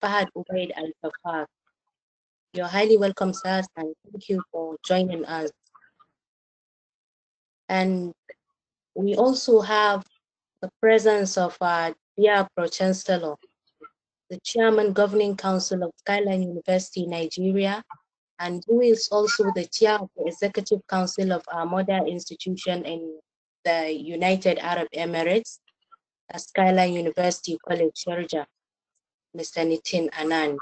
Fahad Ubaid Al-Fafar. You're highly welcome, sirs, and thank you for joining us. And we also have the presence of our dear Pro-Chancellor, the Chairman Governing Council of Skyline University, Nigeria, and who is also the chair of the Executive Council of our mother institution in the United Arab Emirates, Skyline University College, Sharjah, Mr. Nitin Anand.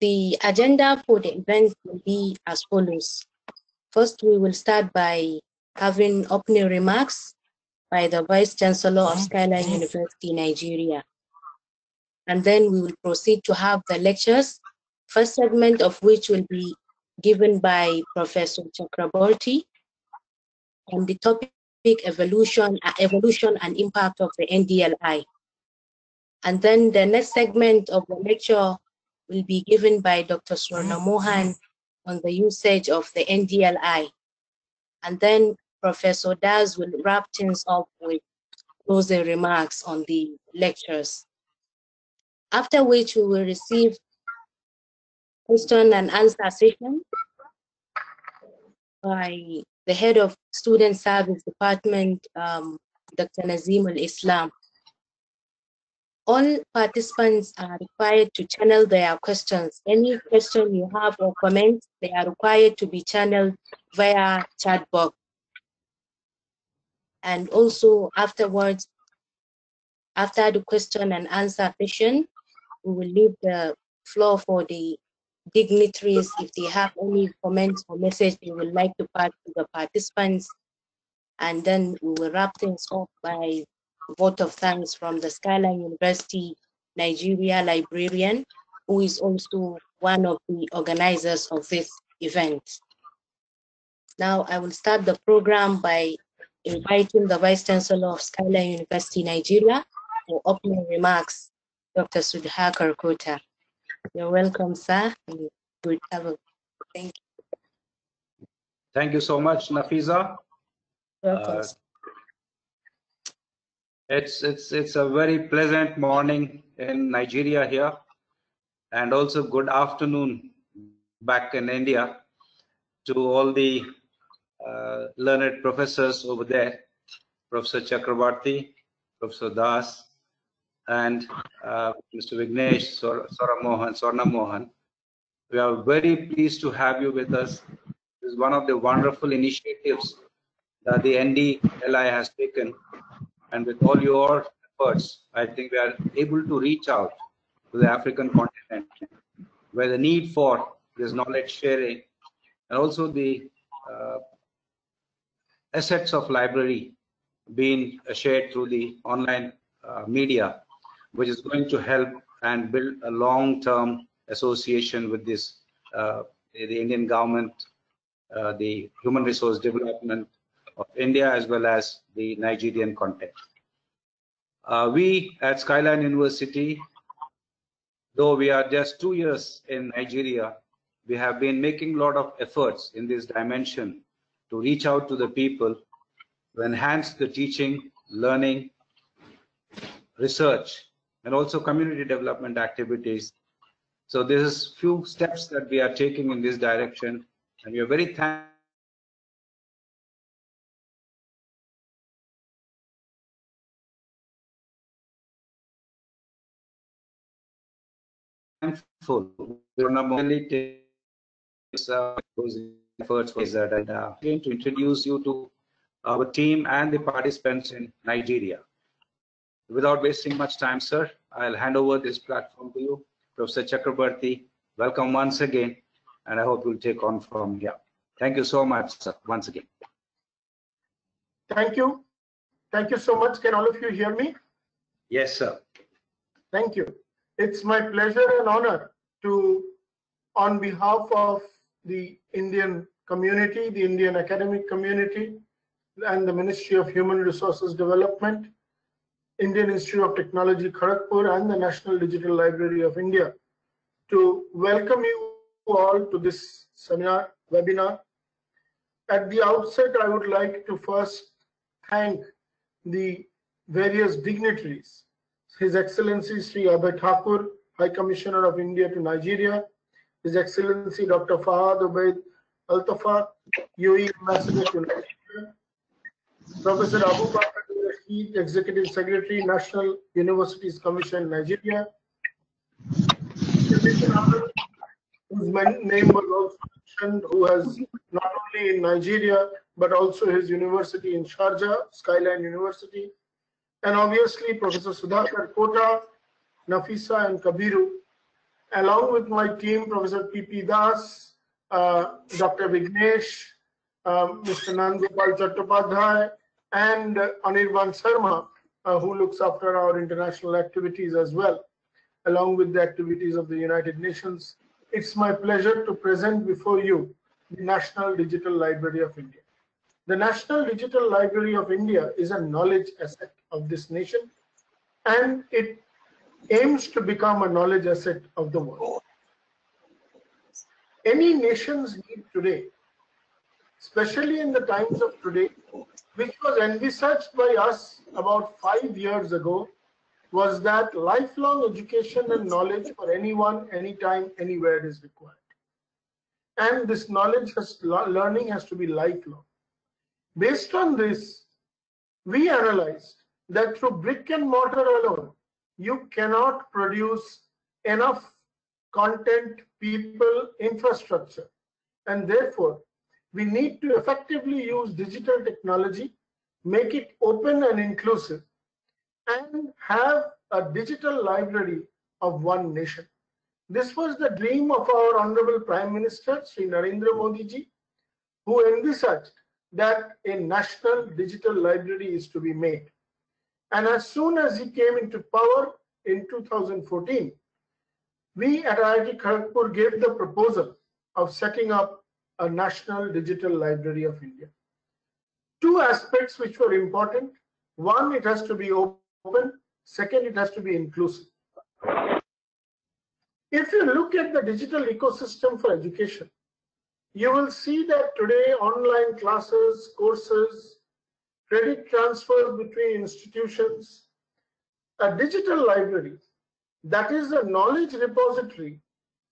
The agenda for the event will be as follows. First, we will start by having opening remarks by the Vice Chancellor of Skyline University, Nigeria. And then we will proceed to have the lectures, first segment of which will be given by Professor Chakraborty on the topic evolution and impact of the NDLI. And then the next segment of the lecture will be given by Dr. Swarna Mohan on the usage of the NDLI. And then Professor Daz will wrap things up with closing remarks on the lectures. After which we will receive question and answer session by the head of Student Service Department, Dr. Nazim Al-Islam. All participants are required to channel their questions. Any question you have or comment, they are required to be channeled via chat box. And also afterwards, after the question and answer session, we will leave the floor for the dignitaries if they have any comments or message they would like to pass to the participants. And then we will wrap things up by vote of thanks from the Skyline University Nigeria librarian, who is also one of the organizers of this event. Now I will start the program by inviting the Vice Chancellor of Skyline University Nigeria for opening remarks, Dr. Sudhakar Kota. You're welcome, sir. And good have thank you. Thank you so much, Nafiza. Welcome. It's a very pleasant morning in Nigeria here, and also good afternoon back in India to all the learned professors over there, Professor Chakrabarty, Professor Das, and Mr. Vignesh Swarna Mohan. We are very pleased to have you with us. This is one of the wonderful initiatives that the NDLI has taken. And with all your efforts, I think we are able to reach out to the African continent, where the need for this knowledge sharing and also the assets of library being shared through the online media, which is going to help and build a long-term association with this, the Indian government, the human resource development of India, as well as the Nigerian context. We at Skyline University, though we are just 2 years in Nigeria, we have been making a lot of efforts in this dimension to reach out to the people, to enhance the teaching, learning, research, and also community development activities. So this is few steps that we are taking in this direction, and we are very thankful we are only take those efforts for that, and going to introduce you to our team and the participants in Nigeria. Without wasting much time, sir, I'll hand over this platform to you. Professor Chakrabarty, welcome once again, and I hope you'll take on from here. Thank you so much, sir, once again. Thank you. Thank you so much. Can all of you hear me? Yes, sir. Thank you. It's my pleasure and honor to, on behalf of the Indian community, the Indian academic community, and the Ministry of Human Resources Development, Indian Institute of Technology, Kharagpur, and the National Digital Library of India, to welcome you all to this seminar, webinar. At the outset, I would like to first thank the various dignitaries His Excellency Sri Abhay Thakur, High Commissioner of India to Nigeria, His Excellency Dr. Fahad Ubaid Altafat, UAE Ambassador to Nigeria, Professor Abu Bakr Rashid, Executive Secretary, National Universities Commission, Nigeria, whose name was also mentioned, who has not only in Nigeria, but also his university in Sharjah, Skyline University, and obviously Professor Sudhakar Kota, Nafisa and Kabiru, along with my team, Professor P.P. Das, Dr. Vignesh, Mr. Nandgopal Chattopadhyay, and Anirban Sharma, who looks after our international activities as well, along with the activities of the United Nations. It's my pleasure to present before you the National Digital Library of India. The National Digital Library of India is a knowledge asset of this nation, and it aims to become a knowledge asset of the world. Any nation's need today, especially in the times of today, which was envisaged by us about 5 years ago, was that lifelong education and knowledge for anyone, anytime, anywhere is required. And this knowledge learning has to be lifelong. Based on this, we analyzed that through brick and mortar alone, you cannot produce enough content, people, infrastructure. And therefore, we need to effectively use digital technology, make it open and inclusive, and have a digital library of one nation. This was the dream of our Honorable Prime Minister, Sri Narendra Modi ji, who envisaged that a national digital library is to be made. And as soon as he came into power in 2014, we at IIT Kharagpur gave the proposal of setting up a National Digital Library of India. Two aspects which were important. One, it has to be open. Second, it has to be inclusive. If you look at the digital ecosystem for education, you will see that today online classes, courses, credit transfers between institutions, a digital library that is a knowledge repository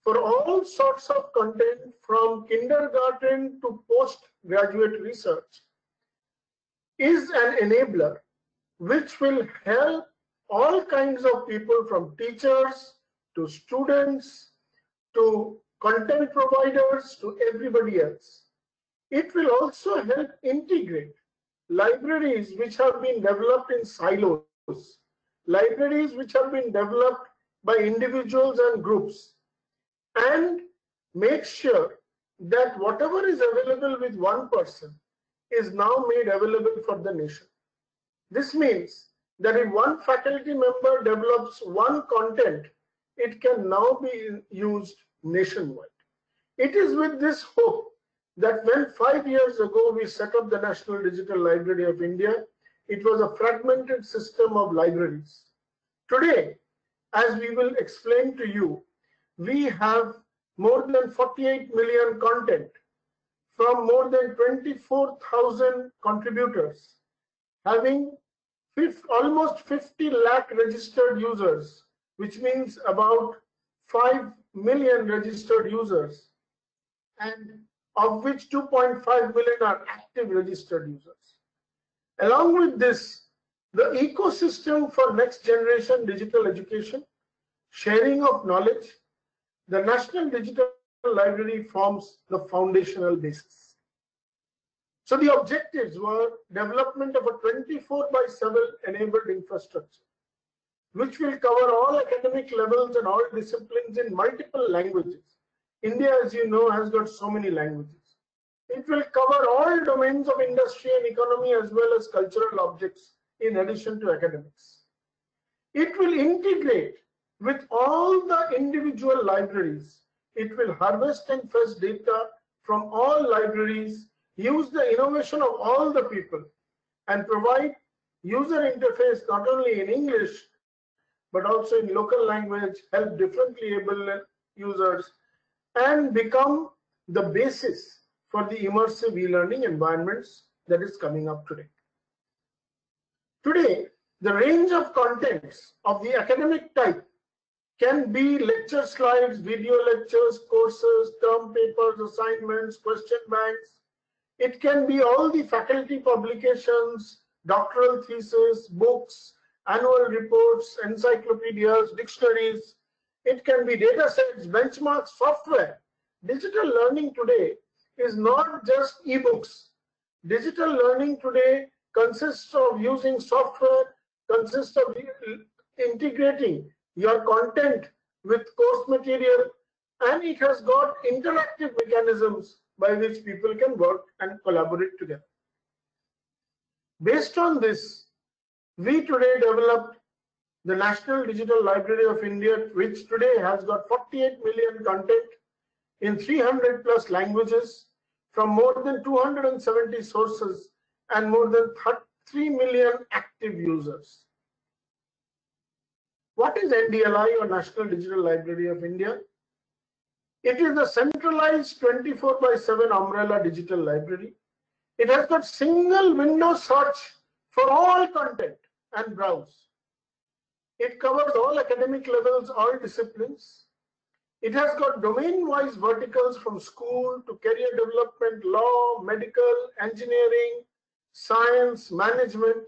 for all sorts of content from kindergarten to postgraduate research is an enabler which will help all kinds of people, from teachers to students to content providers to everybody else. It will also help integrate libraries which have been developed in silos, libraries which have been developed by individuals and groups, and make sure that whatever is available with one person is now made available for the nation. This means that if one faculty member develops one content, it can now be used nationwide. It is with this hope that when 5 years ago we set up the National Digital Library of India, it was a fragmented system of libraries. Today, as we will explain to you, we have more than 48 million content from more than 24,000 contributors, having almost 50 lakh registered users, which means about 5 million registered users, and of which 2.5 million are active registered users. Along with this, the ecosystem for next generation digital education, sharing of knowledge, the National Digital Library forms the foundational basis. So the objectives were development of a 24/7 enabled infrastructure, which will cover all academic levels and all disciplines in multiple languages. India, as you know, has got so many languages. It will cover all domains of industry and economy as well as cultural objects in addition to academics. It will integrate with all the individual libraries. It will harvest and fetch data from all libraries, use the innovation of all the people, and provide user interface not only in English, but also in local language, help differently able users, and become the basis for the immersive e-learning environments that is coming up today. Today, The range of contents of the academic type can be lecture slides, video lectures, courses, term papers, assignments, question banks. It can be all the faculty publications, doctoral theses, books, annual reports, encyclopedias, dictionaries. It can be data sets, benchmarks, software. Digital learning today is not just e-books. Digital learning today consists of using software, consists of integrating your content with course material, and it has got interactive mechanisms by which people can work and collaborate together. Based on this, we today developed the National Digital Library of India, which today has got 48 million content in 300 plus languages from more than 270 sources and more than 3 million active users. What is NDLI, or National Digital Library of India? It is a centralized 24/7 umbrella digital library. It has got single window search for all content and browse. It covers all academic levels, all disciplines. It has got domain-wise verticals from school to career development, law, medical, engineering, science, management.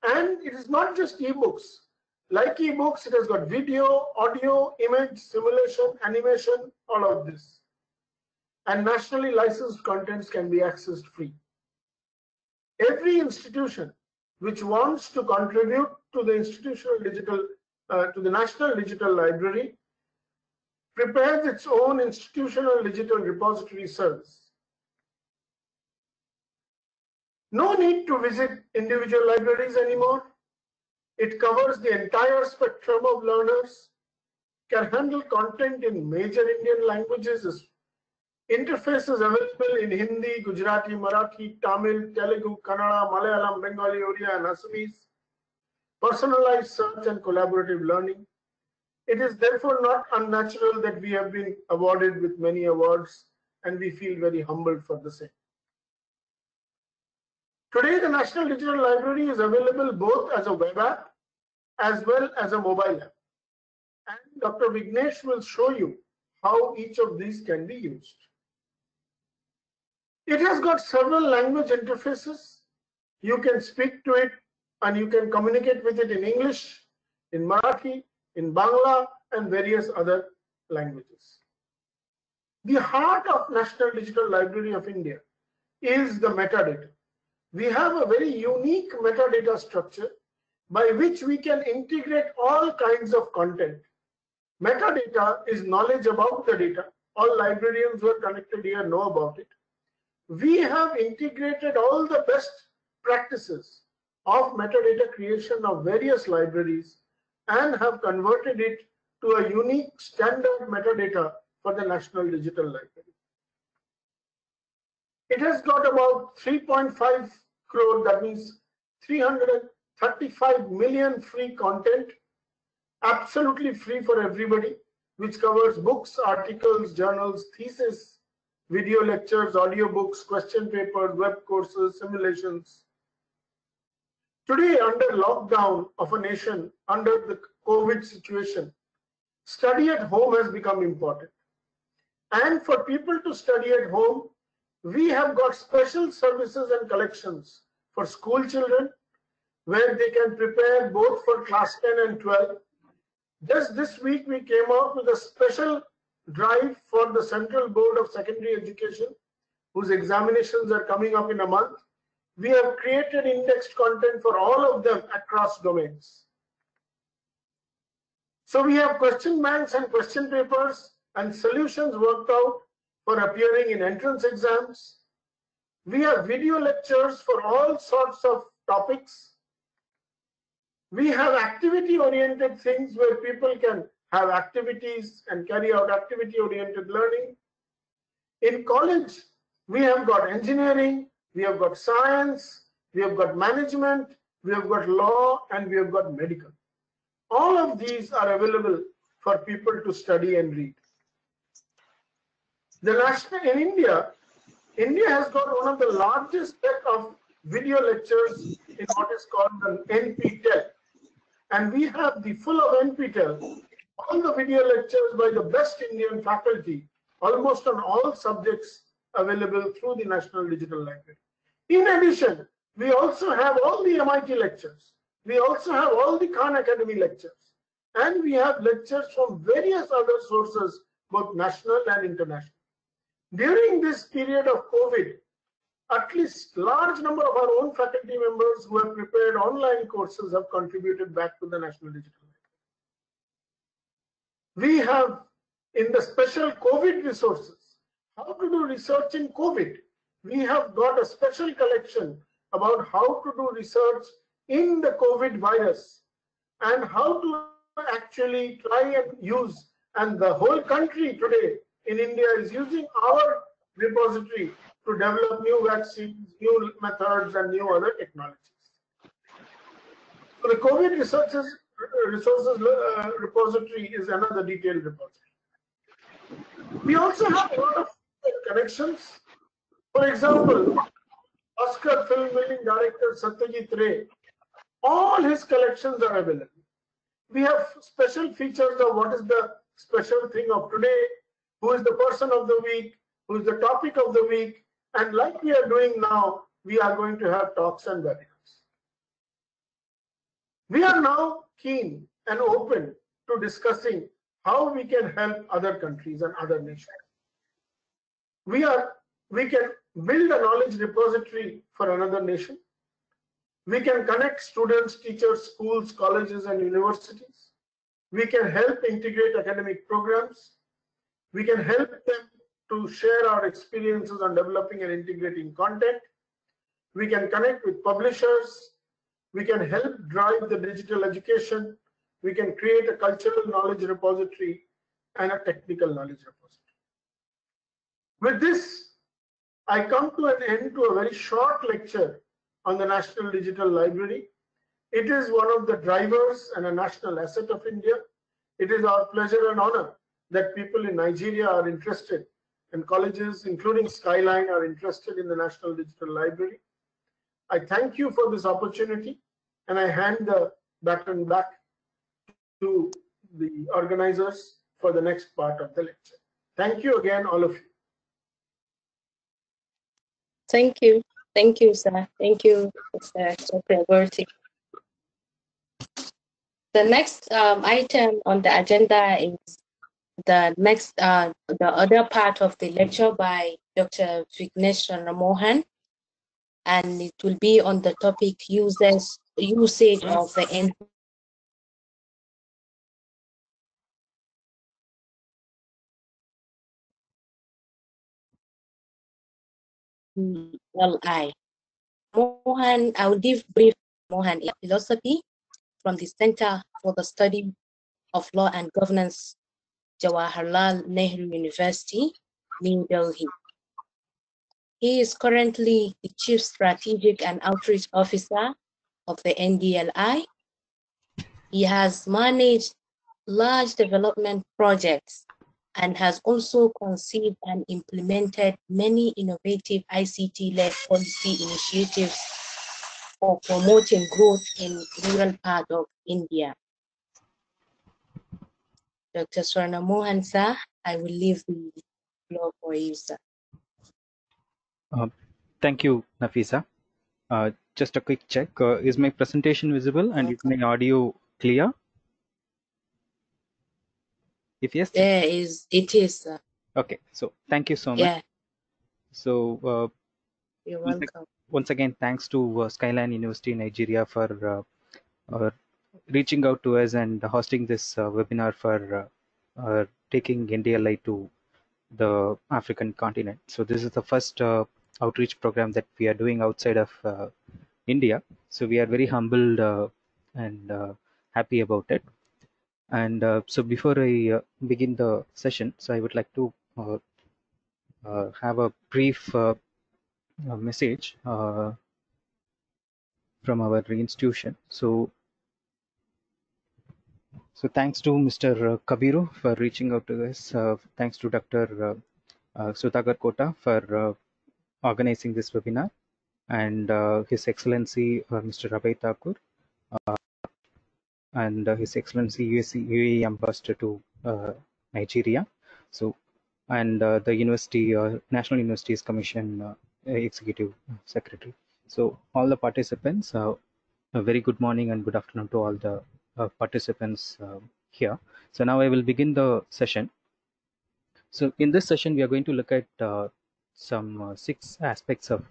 And it is not just ebooks. Like ebooks, it has got video, audio, image, simulation, animation, all of this. And nationally licensed contents can be accessed free. Every institution which wants to contribute to the institutional digital, to the National Digital Library, prepares its own institutional digital repository service. No need to visit individual libraries anymore. It covers the entire spectrum of learners, can handle content in major Indian languages. Interfaces available in Hindi, Gujarati, Marathi, Tamil, Telugu, Kannada, Malayalam, Bengali, Oriya, and Assamese. Personalized search and collaborative learning. It is therefore not unnatural that we have been awarded with many awards, and we feel very humbled for the same. Today, the National Digital Library is available both as a web app as well as a mobile app. And Dr. Vignesh will show you how each of these can be used. It has got several language interfaces. You can speak to it and you can communicate with it in English, in Marathi, in Bangla, and various other languages. The heart of National Digital Library of India is the metadata. We have a very unique metadata structure by which we can integrate all kinds of content. Metadata is knowledge about the data. All librarians who are connected here know about it. We have integrated all the best practices of metadata creation of various libraries and have converted it to a unique standard metadata for the National Digital Library. It has got about 3.5 crore, that means 335 million free content, absolutely free for everybody, which covers books, articles, journals, theses, video lectures, audio books, question papers, web courses, simulations. Today, under lockdown of a nation, under the COVID situation, study at home has become important. And for people to study at home, we have got special services and collections for school children, where they can prepare both for class 10 and 12. Just this week, we came out with a special drive for the Central Board of Secondary Education, whose examinations are coming up in a month. We have created indexed content for all of them across domains. So we have question banks and question papers and solutions worked out for appearing in entrance exams. We have video lectures for all sorts of topics. We have activity-oriented things where people can have activities and carry out activity-oriented learning. In college, we have got engineering, we have got science, we have got management, we have got law, and we have got medical. All of these are available for people to study and read. In India has got one of the largest set of video lectures in what is called the NPTEL. And we have the full of NPTEL, all the video lectures by the best Indian faculty, almost on all subjects available through the National Digital Library. In addition, we also have all the MIT lectures. We also have all the Khan Academy lectures. And we have lectures from various other sources, both national and international. During this period of COVID, at least large number of our own faculty members who have prepared online courses have contributed back to the National Digital Library. We have in the special COVID resources, how to do research in COVID. We have got a special collection about how to do research in the COVID virus and how to actually try and use, and the whole country today in India is using our repository to develop new vaccines, new methods, and new other technologies. So the COVID resources repository is another detailed repository. We also have a lot of connections. For example, Oscar film winning director Satyajit Ray, all his collections are available. We have special features of what is the special thing of today, who is the person of the week, who is the topic of the week, and like we are doing now, we are going to have talks and webinars. We are now keen and open to discussing how we can help other countries and other nations. We can build a knowledge repository for another nation. We can connect students, teachers, schools, colleges, and universities. We can help integrate academic programs. We can help them to share our experiences on developing and integrating content. We can connect with publishers. We can help drive the digital education. We can create a cultural knowledge repository and a technical knowledge repository. With this, I come to an end to a very short lecture on the National Digital Library. It is one of the drivers and a national asset of India. It is our pleasure and honor that people in Nigeria are interested, and colleges, including Skyline, are interested in the National Digital Library. I thank you for this opportunity, and I hand the baton back to the organizers for the next part of the lecture. Thank you again, all of you. Thank you. Thank you, sir. Thank you, Mr. Chakraborty. The next item on the agenda is the other part of the lecture by Dr. Vignesh Ramamohan, and it will be on the topic usage of the NDLI. Mohan, I will give brief Mohan philosophy from the Center for the Study of Law and Governance, Jawaharlal Nehru University, New Delhi. He is currently the Chief Strategic and Outreach Officer of the NDLI. He has managed large development projects and has also conceived and implemented many innovative ICT-led policy initiatives for promoting growth in rural part of India. Dr. Swarna Mohan, sir, I will leave the floor for you, sir. Thank you, Nafisa. Just a quick check. Is my presentation visible and is my audio clear? If yes, it is, sir. Okay, so thank you so much. Yeah. So You're welcome. Once again, thanks to Skyline University Nigeria for reaching out to us and hosting this webinar for taking NDLI to the African continent. So this is the first outreach program that we are doing outside of India. So we are very humbled and happy about it. And so before I begin the session, so I would like to have a brief message from our institution. So thanks to Mr. Kabiru for reaching out to us. Thanks to Dr. Sudhakar Kota for organizing this webinar. and His Excellency Mr. Abhay Thakur, and His Excellency UAE Ambassador to Nigeria. So, and the University National Universities Commission Executive Secretary. So, all the participants, a very good morning and good afternoon to all the participants here. So now I will begin the session. So in this session, we are going to look at some 6 aspects of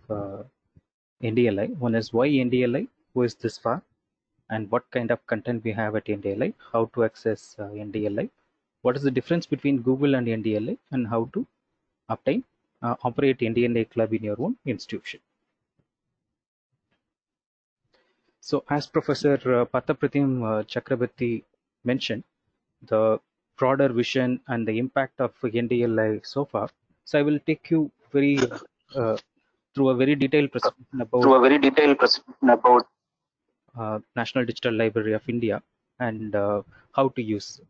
NDLI. One is why NDLI, who is this far, and what kind of content we have at NDLI, how to access NDLI, what is the difference between Google and NDLI, and how to obtain, operate NDLI club in your own institution. So as Professor Pathapratim Chakrabarti mentioned, the broader vision and the impact of NDLI so far. So I will take you very through a very detailed presentation about National Digital Library of India and how to use it.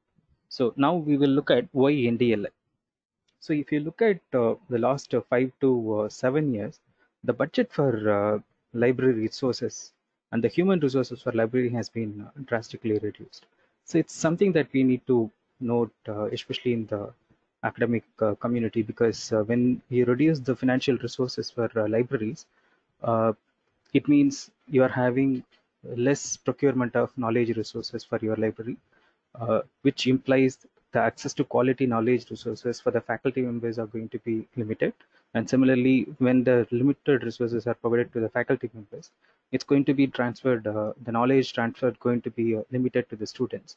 So now we will look at why NDLI. So if you look at the last 5 to 7 years, the budget for library resources and the human resources for library has been drastically reduced. So it's something that we need to note, especially in the academic community, because when you reduce the financial resources for libraries, it means you are having less procurement of knowledge resources for your library, which implies the access to quality knowledge resources for the faculty members are going to be limited. And similarly, when the limited resources are provided to the faculty members, it's going to be transferred, the knowledge transferred going to be limited to the students.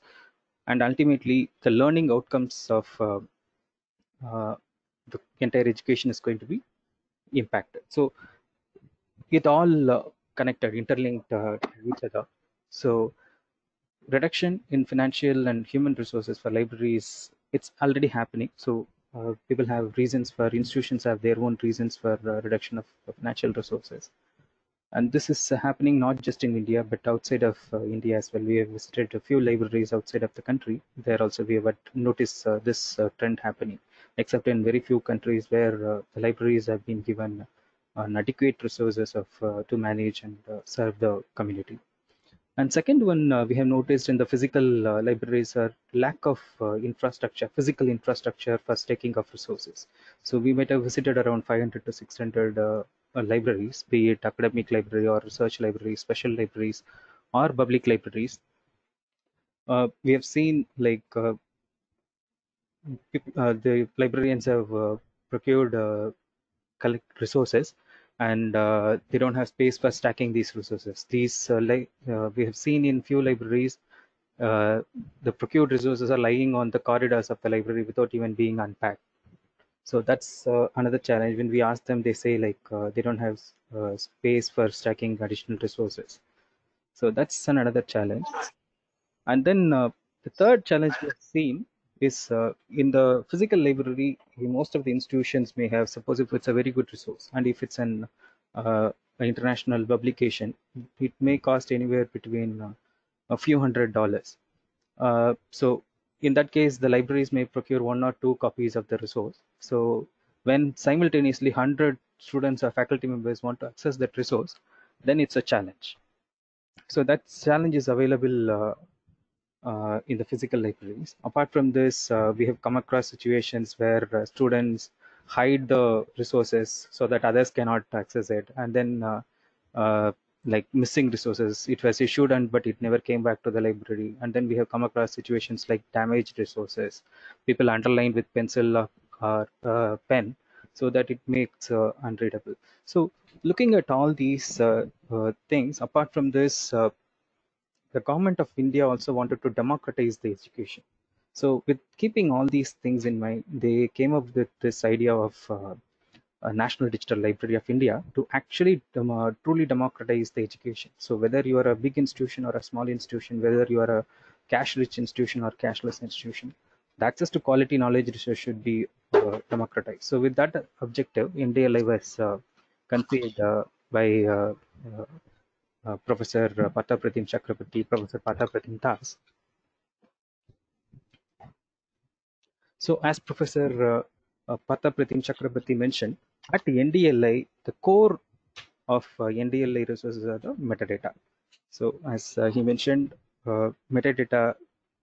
And ultimately, the learning outcomes of the entire education is going to be impacted. So it all connected, interlinked to each other. So reduction in financial and human resources for libraries, it's already happening. So people have reasons for, institutions have their own reasons for reduction of financial resources. And this is happening not just in India, but outside of India as well. We have visited a few libraries outside of the country. There also we have noticed this trend happening, except in very few countries where the libraries have been given adequate resources of to manage and serve the community. And second one, we have noticed in the physical libraries are lack of infrastructure, physical infrastructure for staking of resources. So we might have visited around 500 to 600 libraries, be it academic library or research libraries, special libraries, or public libraries. We have seen like the librarians have procured collect resources, and they don't have space for stacking these resources. These we have seen in few libraries, the procured resources are lying on the corridors of the library without even being unpacked. So that's another challenge. When we ask them, they say like they don't have space for stacking additional resources. So that's another challenge. And then the third challenge we have seen is in the physical library, most of the institutions may have, suppose if it's a very good resource, and if it's an international publication, it may cost anywhere between a few $100s. So in that case, the libraries may procure 1 or 2 copies of the resource. So when simultaneously 100 students or faculty members want to access that resource, then it's a challenge. So that challenge is available in the physical libraries. Apart from this, we have come across situations where students hide the resources so that others cannot access it, and then like missing resources, it was issued but it never came back to the library. And then we have come across situations like damaged resources, people underlined with pencil or pen so that it makes unreadable. So looking at all these things, apart from this, the government of India also wanted to democratize the education. So with keeping all these things in mind, they came up with this idea of a National Digital Library of India to actually truly democratize the education. So whether you are a big institution or a small institution, whether you are a cash-rich institution or cashless institution, the access to quality knowledge research should be democratized. So with that objective, NDLI was conceived by Professor Pathapratim Chakrabarti, Professor Pathapratim Das. So as Professor Pathapratim Chakrabarti mentioned, at the NDLI, the core of NDLI resources are the metadata. So as he mentioned, metadata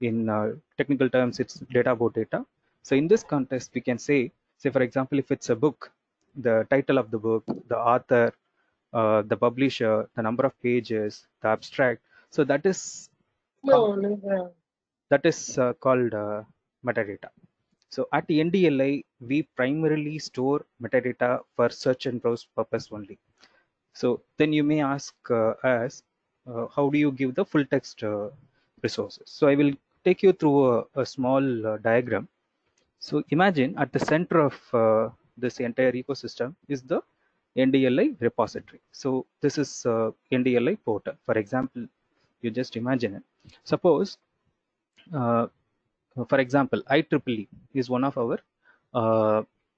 in technical terms, it's data about data. So in this context, we can say for example, if it's a book, the title of the book, the author, the publisher, the number of pages, the abstract. So that is called metadata. So at NDLI, we primarily store metadata for search and browse purpose only. So then you may ask us, how do you give the full text resources? So I will take you through a small diagram. So imagine at the center of this entire ecosystem is the NDLI repository. So this is NDLI portal. For example, you just imagine it. Suppose, for example, IEEE is one of our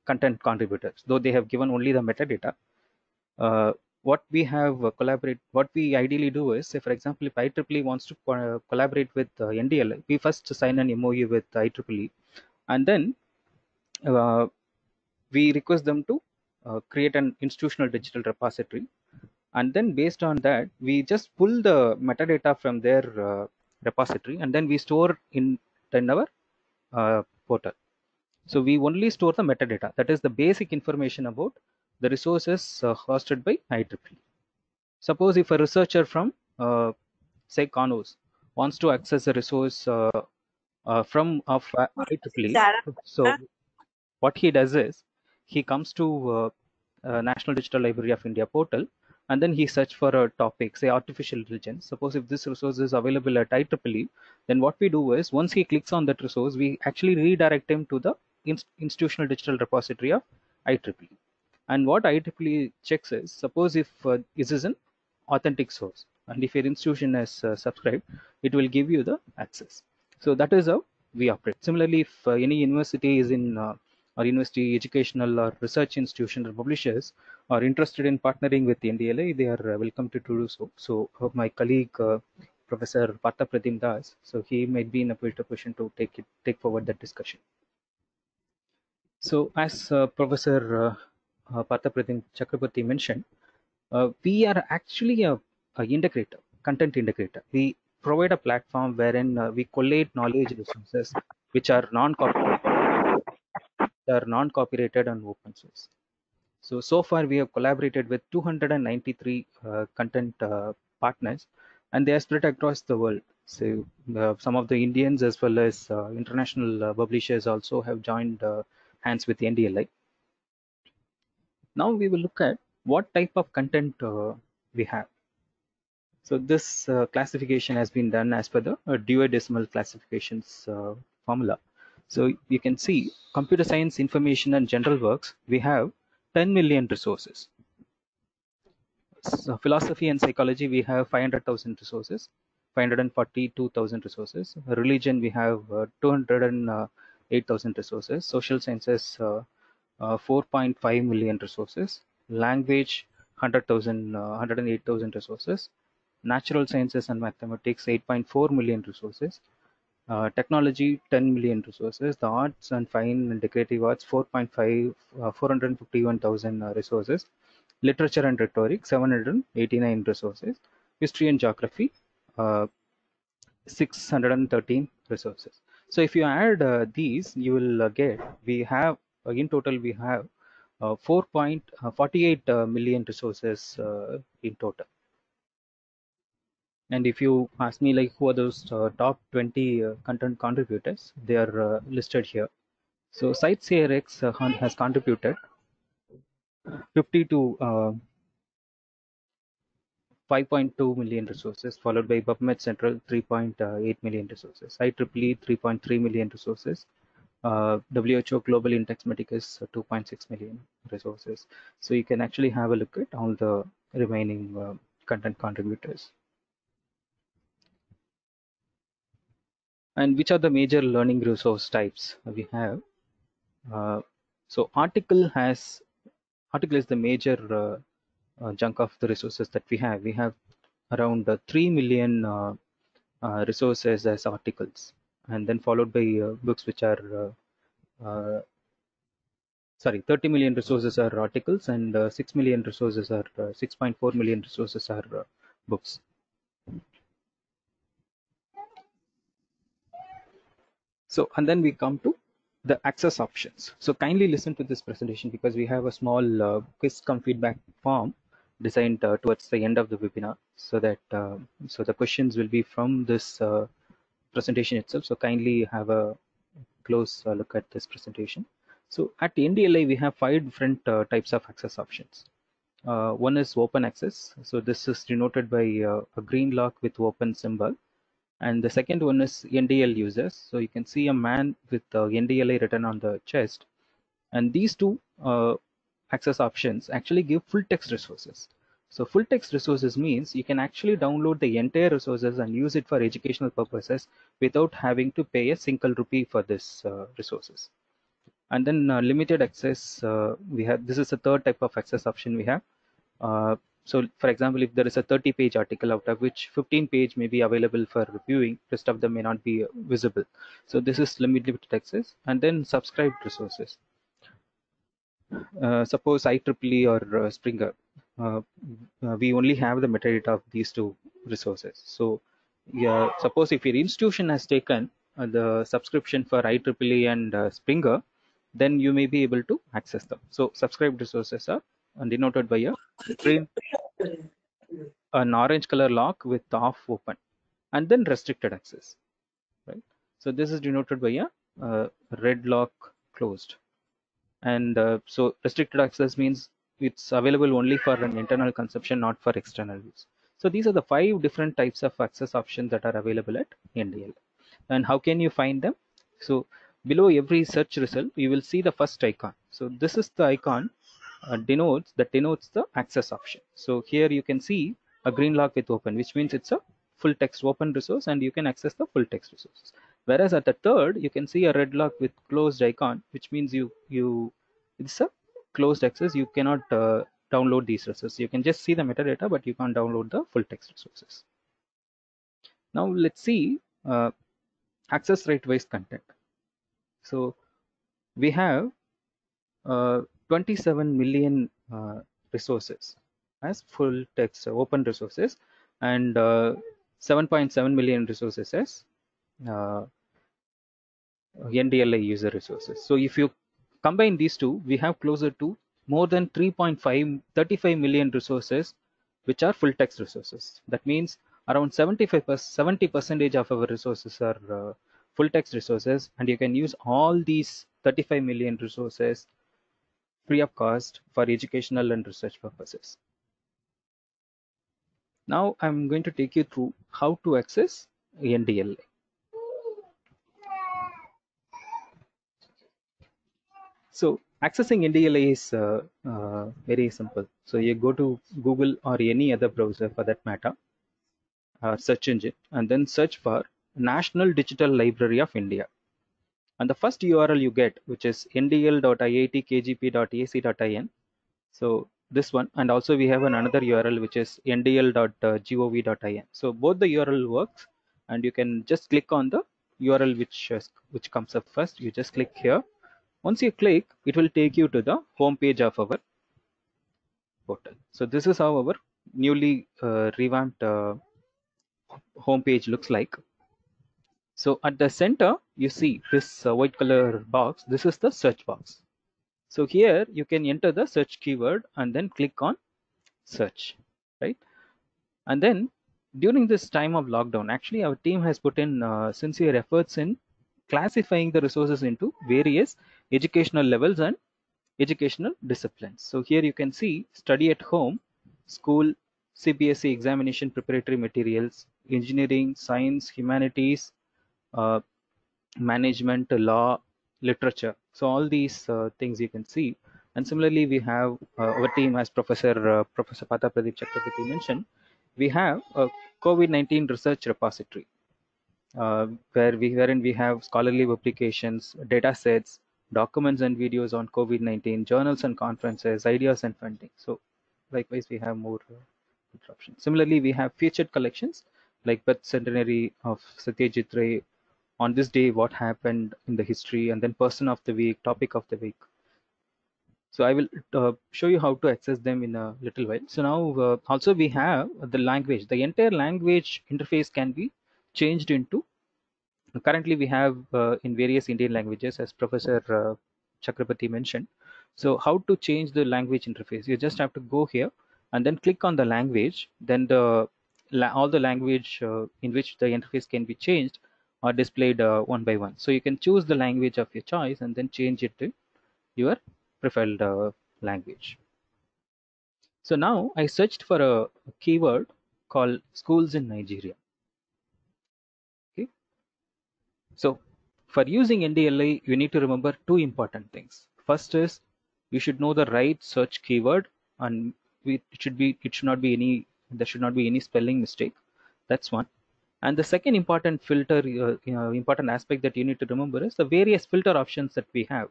content contributors, though they have given only the metadata. What we have what we ideally do is, say for example, if IEEE wants to collaborate with NDLI, we first sign an MOU with IEEE, and then we request them to create an institutional digital repository, and then based on that we just pull the metadata from their repository, and then we store in our portal. So we only store the metadata, that is the basic information about the resources hosted by IEEE. Suppose if a researcher from say CONOS wants to access a resource from IEEE, so what he does is he comes to National Digital Library of India portal, and then he search for a topic, say artificial intelligence. Suppose if this resource is available at IEEE, then what we do is once he clicks on that resource, we actually redirect him to the institutional digital repository of IEEE. And what IEEE checks is, suppose if this is an authentic source, and if your institution is subscribed, it will give you the access. So that is how we operate. Similarly, if any university is in or university, educational or research institution or publishers are interested in partnering with the NDLI, they are welcome to do so. So my colleague Professor Partha Pratim Das, so he might be in a better position to take forward that discussion. So as Professor Partha Pratim Chakraborty mentioned, we are actually a integrator, content integrator. We provide a platform wherein we collate knowledge resources which are non-copyrighted and open source. So far we have collaborated with 293 content partners, and they are spread across the world. So some of the Indians as well as international publishers also have joined hands with the NDLI. Now we will look at what type of content we have. So this classification has been done as per the Dewey Decimal Classifications formula. So you can see computer science, information and general works, we have 10 million resources. So philosophy and psychology, we have 500,000 resources, 542,000 resources. Religion, we have 208,000 resources. Social sciences, 4.5 million resources. Language, 108,000 resources. Natural sciences and mathematics, 8.4 million resources. Technology, 10 million resources. The arts and fine and decorative arts, 451,000 resources. Literature and rhetoric, 789 resources. History and geography, 613 resources. So if you add these, you will get, we have in total we have 4.48 million resources in total. And if you ask me like who are those top 20 content contributors, they are listed here. So CiteSeerX has contributed 5.2 million resources, followed by PubMed Central 3.8 million resources, IEEE 3.3 million resources, WHO Global Index Medicus 2.6 million resources. So you can actually have a look at all the remaining content contributors. And which are the major learning resource types we have? So article is the major chunk of the resources that we have. We have around 3 million resources as articles, and then followed by books which are 30 million resources are articles, and 6 million resources are 6.4 million resources are books. So, and then we come to the access options. So kindly listen to this presentation because we have a small quiz cum feedback form designed towards the end of the webinar, so that so the questions will be from this presentation itself. So kindly have a close look at this presentation. So at NDLI, we have 5 different types of access options. One is open access. So this is denoted by a green lock with open symbol. And the second one is NDL users. So you can see a man with NDLI written on the chest. And these two access options actually give full text resources. So full text resources means you can actually download the entire resources and use it for educational purposes without having to pay a single rupee for this resources. And then limited access, we have, this is the third type of access option we have. So for example, if there is a 30-page article out of which 15 page may be available for viewing, rest of them may not be visible. So this is limited access. And then subscribed resources. Suppose IEEE or Springer, we only have the metadata of these two resources. So yeah, suppose if your institution has taken the subscription for IEEE and Springer, then you may be able to access them. So subscribed resources are denoted by a green, an orange color lock with off open, and then restricted access, right? So this is denoted by a red lock closed. And so restricted access means it's available only for an internal consumption, not for external use. So these are the 5 different types of access options that are available at NDL. And how can you find them? So below every search result, you will see the first icon. So this is the icon denotes the access option. So here you can see a green lock with open, which means it's a full text open resource and you can access the full text resources. Whereas at the third, you can see a red lock with closed icon, which means it's a closed access. You cannot download these resources. You can just see the metadata, but you can't download the full text resources. Now let's see access right based content. So we have 27 million resources as full text open resources, and 7.7 million resources as NDLI user resources. So if you combine these two, we have closer to more than 35 million resources which are full text resources. That means around 70% of our resources are full text resources, and you can use all these 35 million resources free of cost for educational and research purposes. Now I'm going to take you through how to access NDLI. So accessing NDLI is very simple. So you go to Google or any other browser for that matter, search engine, and then search for National Digital Library of India. And the first URL you get, which is ndl.iitkgp.ac.in. So this one, and also we have another URL which is ndl.gov.in. So both the URL works, and you can just click on the URL which comes up first. You just click here. Once you click, it will take you to the home page of our portal. So this is how our newly revamped home page looks like. So at the center, you see this white color box. This is the search box. So here you can enter the search keyword and then click on search, right? And then during this time of lockdown, actually our team has put in sincere efforts in classifying the resources into various educational levels and educational disciplines. So here you can see study at home, school, CBSE examination preparatory materials, engineering, science, humanities, management, law, literature. So all these things you can see. And similarly, we have our team, as Professor Pata Pradeep Chakrabarty mentioned, we have a COVID-19 research repository wherein we have scholarly publications, data sets, documents and videos on COVID-19, journals and conferences, ideas and funding. So likewise, we have more interruptions. Similarly, we have featured collections like birth centenary of Satyajit Ray, on this day what happened in the history, and then person of the week, topic of the week. So I will show you how to access them in a little while. So now also we have the language. The entire language interface can be changed into, currently we have in various Indian languages, as Professor Chakrabarti mentioned. So how to change the language interface? You just have to go here and then click on the language. Then all the language in which the interface can be changed are displayed one by one. So you can choose the language of your choice and then change it to your preferred language. So now I searched for a keyword called schools in Nigeria. Okay. So for using NDLI, you need to remember two important things. First is you should know the right search keyword, and there should not be any spelling mistake. That's one. And the second important filter, important aspect that you need to remember is the various filter options that we have.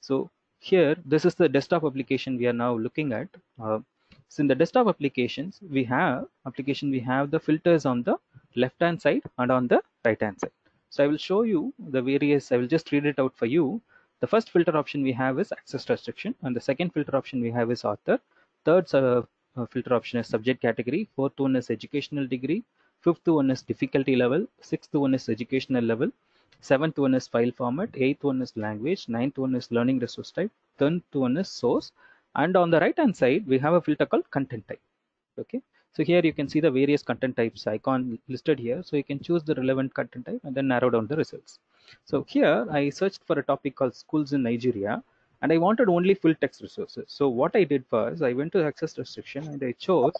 So here, this is the desktop application we are now looking at. So in the desktop applications, we have the filters on the left hand side and on the right hand side. So I will show you the various, I will just read it out for you. The first filter option we have is access restriction, and the second filter option we have is author. Third filter option is subject category. Fourth one is educational degree. Fifth one is difficulty level. Sixth one is educational level. Seventh one is file format. Eighth one is language. Ninth one is learning resource type. 10th one is source. And on the right hand side, we have a filter called content type. Okay. So here you can see the various content types icon listed here. So you can choose the relevant content type and then narrow down the results. So here I searched for a topic called schools in Nigeria, and I wanted only full text resources. So what I did was I went to access restriction and I chose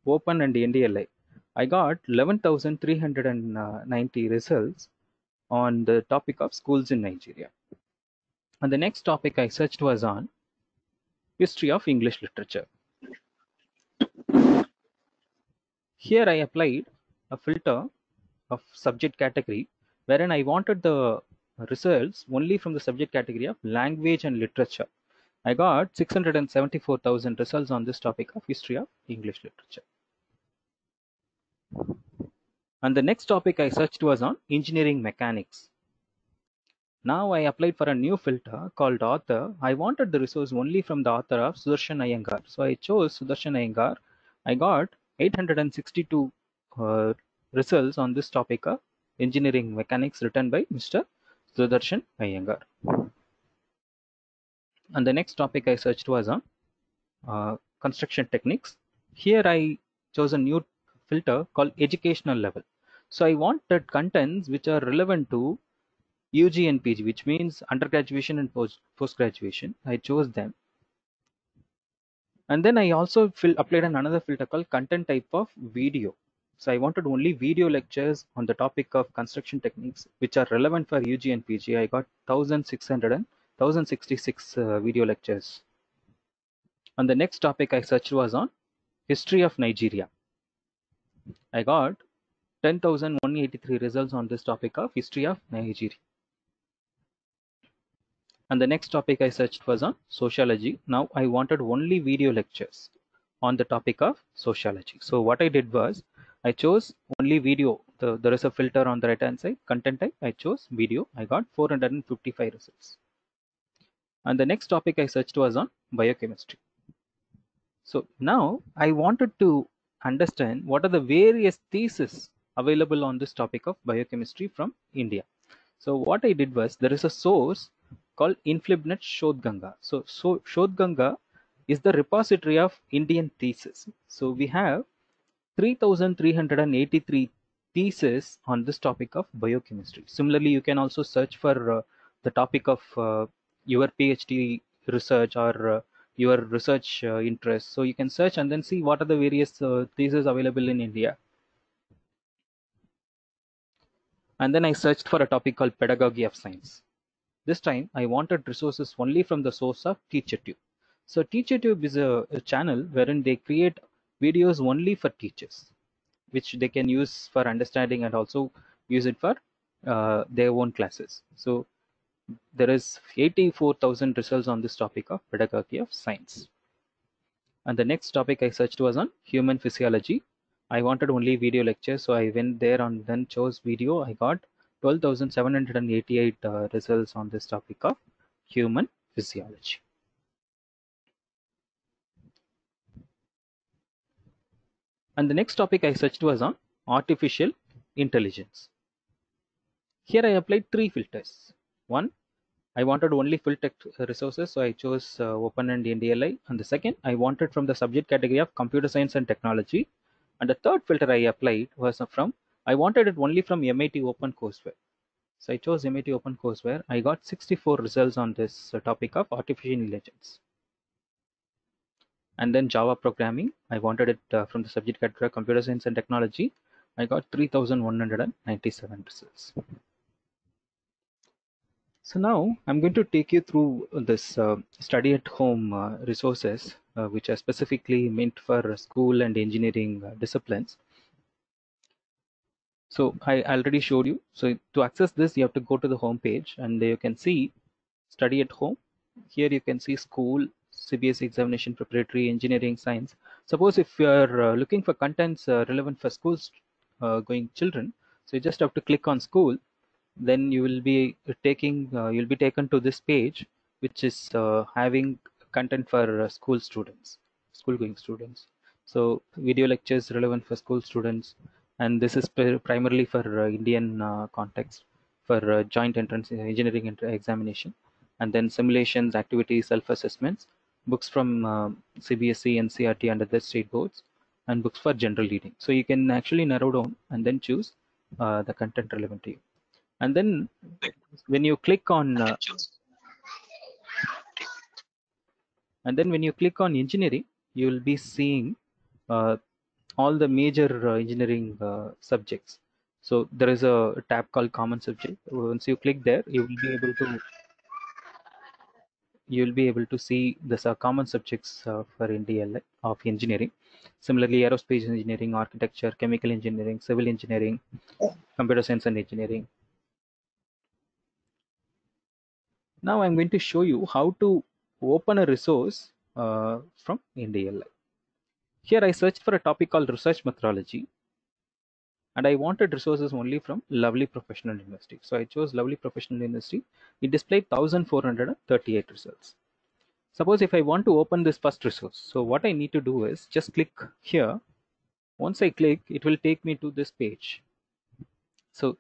open and NDLI. I got 11,390 results on the topic of schools in Nigeria. And the next topic I searched was on history of English literature. Here I applied a filter of subject category, wherein I wanted the results only from the subject category of language and literature. I got 674,000 results on this topic of history of English literature. And the next topic I searched was on engineering mechanics. Now I applied for a new filter called author. I wanted the resource only from the author of Sudarshan Iyengar. So I chose Sudarshan Iyengar. I got 862 results on this topic of engineering mechanics written by Mr. Sudarshan Iyengar. And the next topic I searched was on construction techniques. Here I chose a new filter called educational level. So I wanted contents which are relevant to UG and PG, which means undergraduation and post-graduation. I chose them. And then I also applied another filter called content type of video. So I wanted only video lectures on the topic of construction techniques, which are relevant for UG and PG. I got 1,066 video lectures. And the next topic I searched was on history of Nigeria. I got 10,183 results on this topic of history of Nigeria. And the next topic I searched was on sociology. Now I wanted only video lectures on the topic of sociology. So what I did was I chose only video. There is a filter on the right hand side, content type. I chose video. I got 455 results. And the next topic I searched was on biochemistry. So now I wanted to understand what are the various theses available on this topic of biochemistry from India. So what I did was there is a source called Inflibnet Shodhganga. So Shodhganga is the repository of Indian thesis. So we have 3,383 theses on this topic of biochemistry. Similarly, you can also search for the topic of your PhD research or your research interest. So you can search and then see what are the various theses available in India. And then I searched for a topic called pedagogy of science. This time I wanted resources only from the source of TeacherTube. So TeacherTube is a channel wherein they create videos only for teachers, which they can use for understanding and also use it for their own classes. So there is 84,000 results on this topic of pedagogy of science. And the next topic I searched was on human physiology. I wanted only video lectures, so I went there and then chose video. I got 12,788 results on this topic of human physiology. And the next topic I searched was on artificial intelligence. Here I applied 3 filters. One, I wanted only full text resources, so I chose Open and NDLI. And the second, I wanted from the subject category of computer science and technology. And the third filter I applied was I wanted it only from MIT Open Courseware. So I chose MIT Open Courseware. I got 64 results on this topic of artificial intelligence. And then Java programming, I wanted it from the subject category of computer science and technology. I got 3,197 results. So now I'm going to take you through this study at home resources, which are specifically meant for school and engineering disciplines. So I already showed you. So to access this, you have to go to the home page and you can see study at home. Here you can see school, CBSE examination preparatory, engineering, science. Suppose if you are looking for contents relevant for schools going children, so you just have to click on school. Then you will be taken to this page, which is having content for school going students. So video lectures relevant for school students, and this is primarily for Indian context, for joint entrance engineering examination, and then simulations, activities, self-assessments, books from CBSE, NCERT and other state boards, and books for general reading. So you can actually narrow down and then choose the content relevant to you. And then when you click on engineering, you will be seeing all the major engineering subjects. So there is a tab called common subject. Once you click there, you will be able to see the common subjects for NDLI of engineering. Similarly, aerospace engineering, architecture, chemical engineering, civil engineering, computer science and engineering. Now I'm going to show you how to open a resource from NDLI. Here I searched for a topic called research methodology, and I wanted resources only from Lovely Professional University. So I chose Lovely Professional University. It displayed 1,438 results. Suppose if I want to open this first resource, so what I need to do is just click here. Once I click, it will take me to this page. So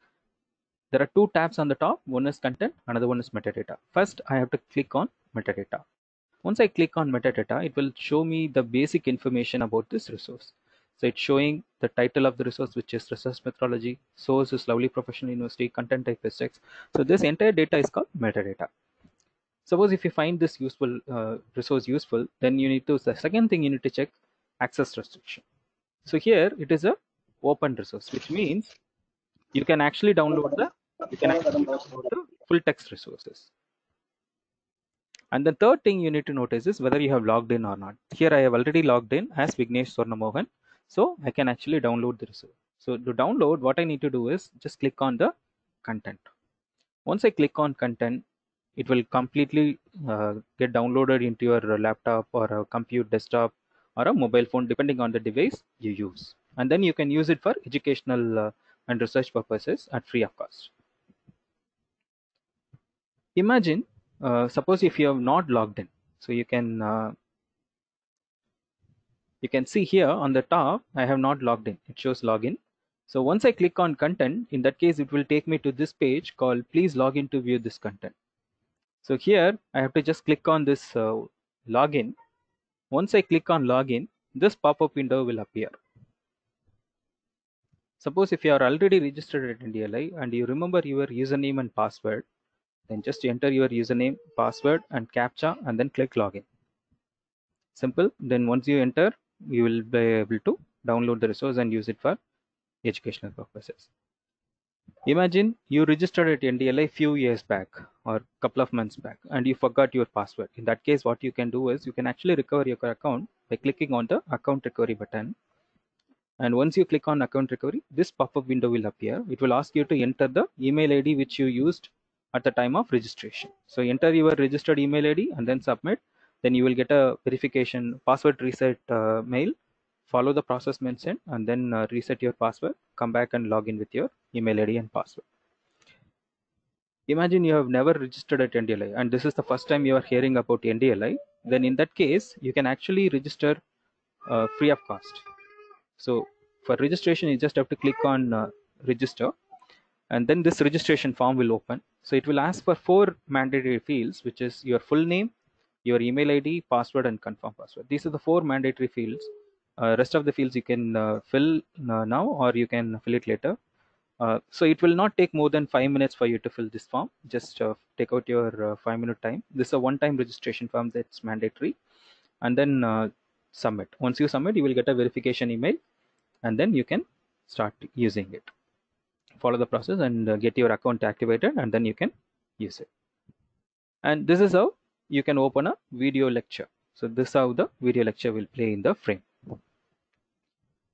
there are 2 tabs on the top. One is content, another one is metadata. First, I have to click on metadata. Once I click on metadata, it will show me the basic information about this resource. So it's showing the title of the resource, which is research methodology. Source is Lovely Professional University. Content type is text. So this entire data is called metadata. Suppose if you find this resource useful, then the second thing you need to check, access restriction. So here it is a open resource, which means you can actually download the full text resources. And the third thing you need to notice is whether you have logged in or not. Here I have already logged in as Vignesh Swarnamohan, so I can actually download the resource. So to download, what I need to do is just click on the content. Once I click on content, it will completely get downloaded into your laptop or a compute desktop or a mobile phone, depending on the device you use. And then you can use it for educational and research purposes at free of cost. Imagine, suppose if you have not logged in, so you can see here on the top, I have not logged in. It shows login. So once I click on content, in that case, it will take me to this page called please log in to view this content. So here I have to just click on this login. Once I click on login, this pop-up window will appear. Suppose if you are already registered at NDLI and you remember your username and password, then just enter your username, password and CAPTCHA and then click login. Simple. Then once you enter, you will be able to download the resource and use it for educational purposes. Imagine you registered at NDLI few years back or couple of months back and you forgot your password. In that case, what you can do is you can actually recover your account by clicking on the account recovery button. And once you click on account recovery, this pop-up window will appear. It will ask you to enter the email ID which you used at the time of registration. So enter your registered email ID and then submit. Then you will get a verification password reset mail. Follow the process mentioned and then reset your password. Come back and log in with your email ID and password. Imagine you have never registered at NDLI and this is the first time you are hearing about NDLI. Then in that case, you can actually register free of cost. So for registration, you just have to click on register, and then this registration form will open. So it will ask for 4 mandatory fields, which is your full name, your email ID, password, and confirm password. These are the 4 mandatory fields. Rest of the fields you can fill now, or you can fill it later. So it will not take more than 5 minutes for you to fill this form. Just take out your 5-minute time. This is a one-time registration form that's mandatory, and then submit. Once you submit, you will get a verification email, and then you can start using it. Follow the process and get your account activated, and then you can use it. And this is how you can open a video lecture. So this is how the video lecture will play in the frame.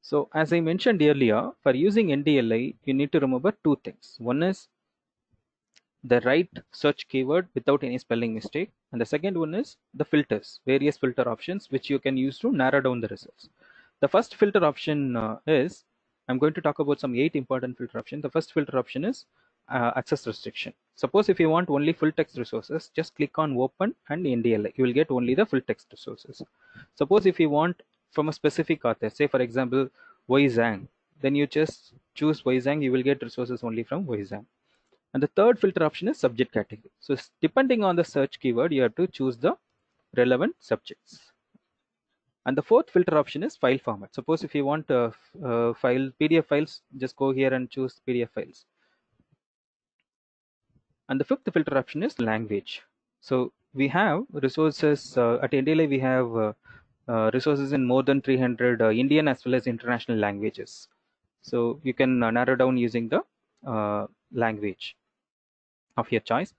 So as I mentioned earlier, for using NDLI, you need to remember 2 things. One is the right search keyword without any spelling mistake, and the second one is the filters, various filter options which you can use to narrow down the results. The first filter option is, I'm going to talk about some 8 important filter options. The first filter option is access restriction. Suppose if you want only full text resources, just click on open and NDLI. You will get only the full text resources. Suppose if you want from a specific author, say for example Wei Zhang, then you just choose Wei Zhang, you will get resources only from Wei Zhang. And the third filter option is subject category. So depending on the search keyword, you have to choose the relevant subjects. And the fourth filter option is file format. Suppose if you want file PDF files, just go here and choose PDF files. And the fifth filter option is language. So we have resources at NDLI. We have resources in more than 300 Indian as well as international languages. So you can narrow down using the language of your choice.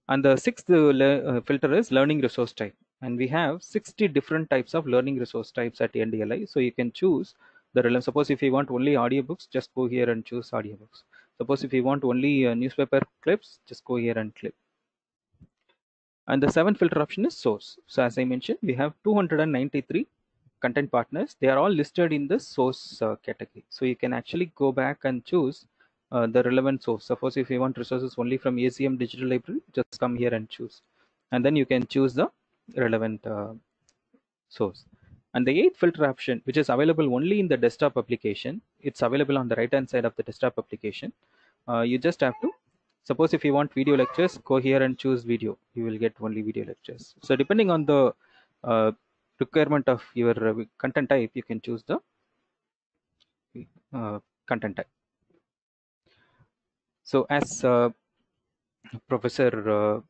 And the sixth filter is learning resource type. And we have 60 different types of learning resource types at NDLI. So you can choose the relevant. Suppose if you want only audiobooks, just go here and choose audiobooks. Suppose if you want only newspaper clips, just go here and click. And the seventh filter option is source. So as I mentioned, we have 293 content partners. They are all listed in the source category. So you can actually go back and choose the relevant source. Suppose if you want resources only from ACM Digital Library, just come here and choose. And then you can choose the relevant source. And the eighth filter option, which is available only in the desktop application, it's available on the right hand side of the desktop application. You just have to, suppose if you want video lectures, go here and choose video. You will get only video lectures. So depending on the requirement of your content type, you can choose the content type. So as Professor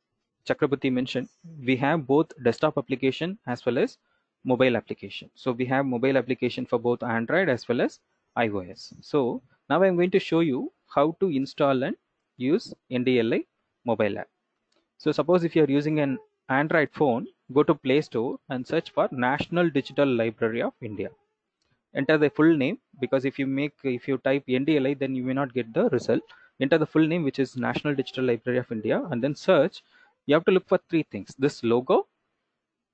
Chakraborty mentioned, we have both desktop application as well as mobile application. So we have mobile application for both Android as well as iOS. So now I'm going to show you how to install and use NDLI mobile app. So suppose if you're using an Android phone, go to Play Store and search for National Digital Library of India. Enter the full name, because if you type NDLI, then you may not get the result. Enter the full name, which is National Digital Library of India, and then search. You have to look for 3 things: this logo,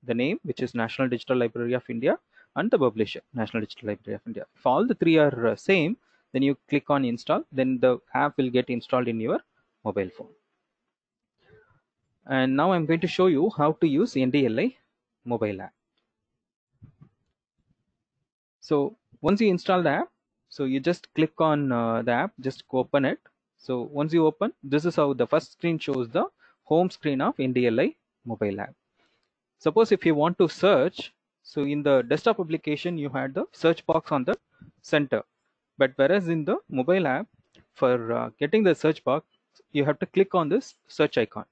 the name, which is National Digital Library of India, and the publisher, National Digital Library of India. If all the 3 are same, then you click on install, then the app will get installed in your mobile phone. And now I'm going to show you how to use NDLI mobile app. So once you install the app, so you just click on the app, just open it. So once you open, this is how the first screen shows the home screen of NDLI mobile app. Suppose if you want to search, so in the desktop application, you had the search box on the center. But whereas in the mobile app, for getting the search box, you have to click on this search icon.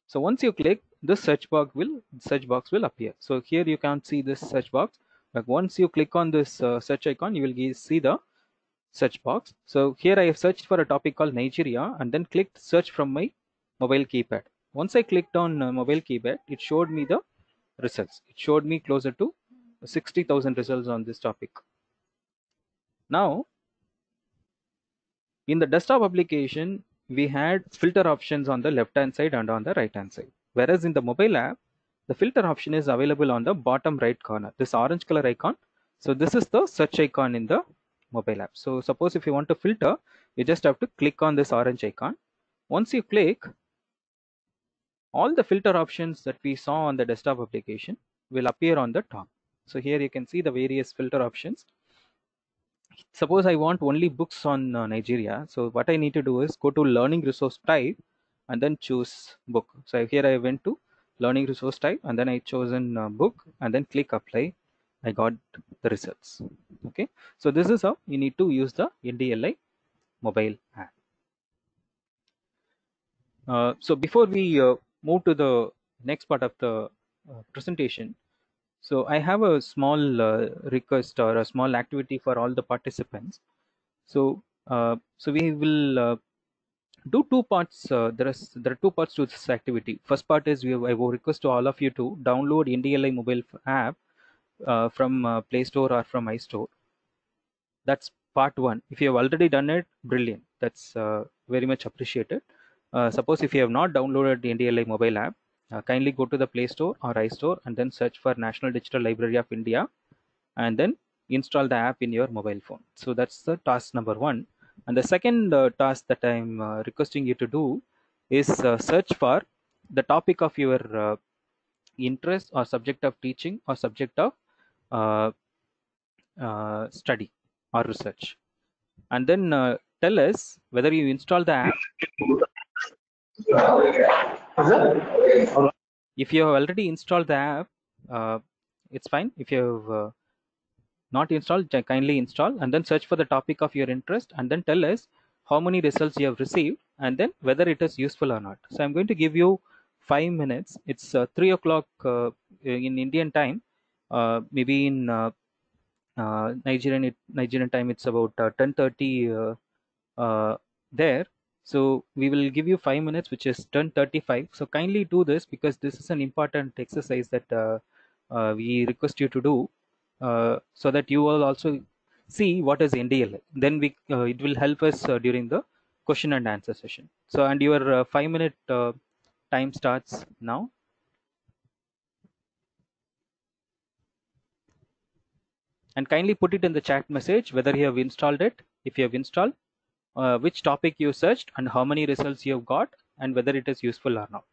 So once you click, this search box will appear. So here you can't see this search box, but once you click on this search icon, you will see the search box. So here I have searched for a topic called Nigeria and then clicked search from my mobile keypad. Once I clicked on mobile keypad, it showed me the results. It showed me closer to 60,000 results on this topic. Now, in the desktop application, we had filter options on the left hand side and on the right hand side. Whereas in the mobile app, the filter option is available on the bottom right corner, this orange color icon. So this is the search icon in the mobile app. So suppose if you want to filter, you just have to click on this orange icon. Once you click, all the filter options that we saw on the desktop application will appear on the top. So here you can see the various filter options. Suppose I want only books on Nigeria. So what I need to do is go to learning resource type and then choose book. So here I went to learning resource type and then I chosen book and then click apply. I got the results. Okay. So this is how you need to use the NDLI mobile app. So before we move to the next part of the presentation, so I have a small request or a small activity for all the participants. So we will do two parts. There are two parts to this activity. First part is I will request to all of you to download NDLI mobile app from Play Store or from iStore. That's part one. If you have already done it, brilliant. That's very much appreciated. Suppose if you have not downloaded the NDLI mobile app, kindly go to the Play Store or iStore and then search for National Digital Library of India and then install the app in your mobile phone. So that's the task number one. And the second task that I'm requesting you to do is search for the topic of your interest or subject of teaching or subject of uh, study or research, and then tell us whether you install the app. If you have already installed the app, it's fine. If you have not installed, kindly install and then search for the topic of your interest and then tell us how many results you have received and then whether it is useful or not. So I'm going to give you 5 minutes. It's 3 o'clock in Indian time. Maybe in Nigerian time it's about 10:30 there. So we will give you 5 minutes, which is 10:35. So kindly do this because this is an important exercise that we request you to do, so that you will also see what is NDLI. Then it will help us during the question and answer session. So and your 5 minute time starts now. And kindly put it in the chat message whether you have installed it. If you have installed, which topic you searched and how many results you have got and whether it is useful or not.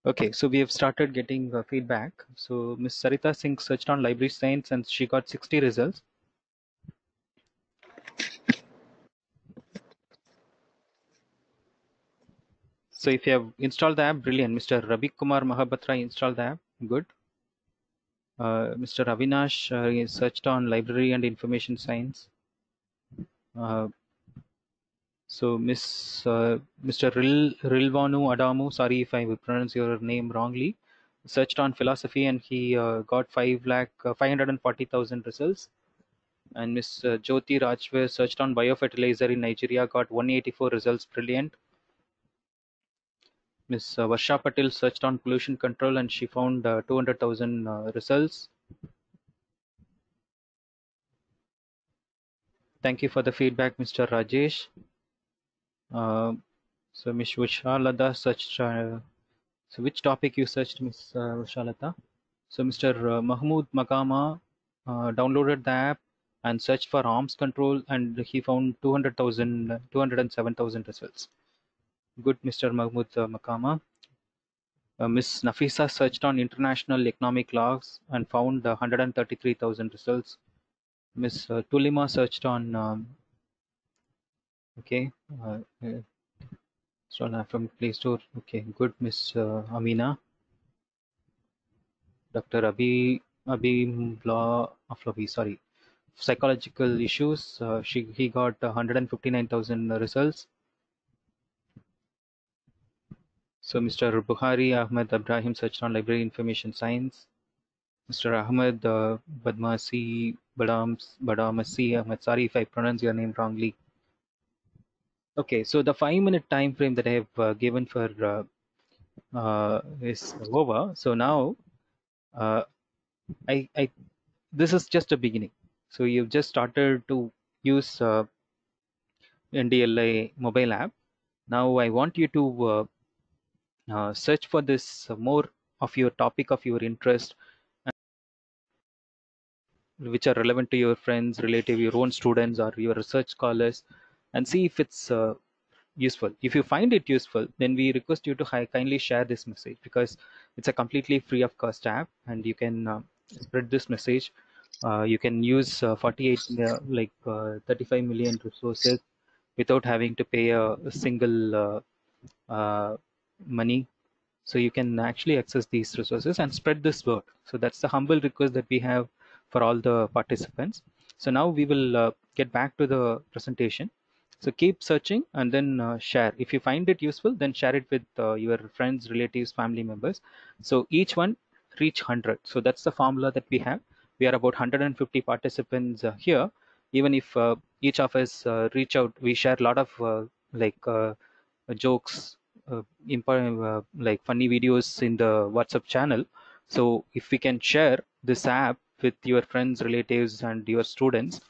Okay, so we have started getting feedback. So Miss Sarita Singh searched on library science and she got 60 results. So if you have installed the app, brilliant. Mr. Ravi Kumar Mahabatra installed the app, good. Mr. Avinash searched on library and information science. So Mr. Rilvanu Adamu, sorry if I pronounce your name wrongly, searched on philosophy and he got 540,000 results. And Miss Jyoti Rajwe searched on biofertilizer in Nigeria, got 184 results, brilliant. Miss Varsha Patil searched on pollution control and she found 200,000 results. Thank you for the feedback, Mr. Rajesh. So Miss Vishalada searched, so which topic you searched, Miss Vishalata? So Mr. Mahmood Makama downloaded the app and searched for arms control and he found 207,000 results. Good, Mr. Mahmood Makama. Miss Nafisa searched on international economic laws and found 133,000 results. Miss Tulima searched on okay, install app from Play Store. Okay, good, Miss Amina. Dr. Aflabi, sorry, psychological issues. He got 159,000 results. So Mr. Buhari Ahmed Ibrahim searched on library information science. Mr. Ahmed Badmasi Ahmed, sorry if I pronounce your name wrongly. Okay, so the 5-minute time frame that I have given for is over. So now this is just a beginning. So you've just started to use NDLI mobile app. Now I want you to search for this more of your topic of your interest, which are relevant to your friends, relative, your own students, or your research scholars, and see if it's useful. If you find it useful, then we request you to kindly share this message because it's a completely free of cost app, and you can spread this message. You can use 35 million resources without having to pay a single money. So you can actually access these resources and spread this word. So that's the humble request that we have for all the participants. So now we will get back to the presentation. So keep searching and then share. If you find it useful, then share it with your friends, relatives, family members. So each one reach 100. So that's the formula that we have. We are about 150 participants here. Even if each of us reach out, we share a lot of jokes, like funny videos in the WhatsApp channel. So if we can share this app with your friends, relatives, and your students,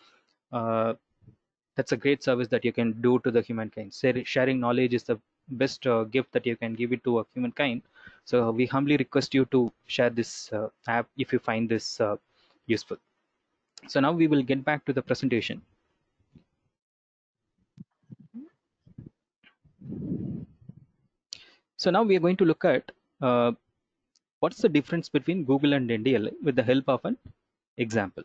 that's a great service that you can do to the humankind. Sharing knowledge is the best gift that you can give it to a humankind. So we humbly request you to share this app if you find this useful. So now we will get back to the presentation. So now we are going to look at what's the difference between Google and NDLI with the help of an example.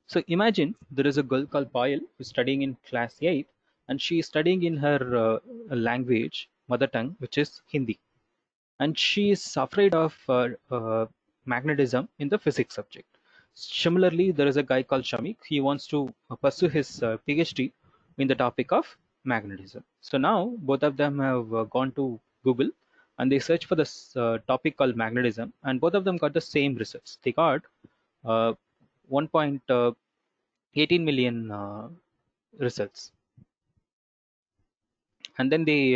So imagine there is a girl called Payal who's studying in class 8 and she is studying in her language, mother tongue, which is Hindi. And she is afraid of magnetism in the physics subject. Similarly, there is a guy called Shamik. He wants to pursue his PhD in the topic of magnetism. So now both of them have gone to Google and they search for this topic called magnetism, and both of them got the same results. They got 1.18 million results. And then they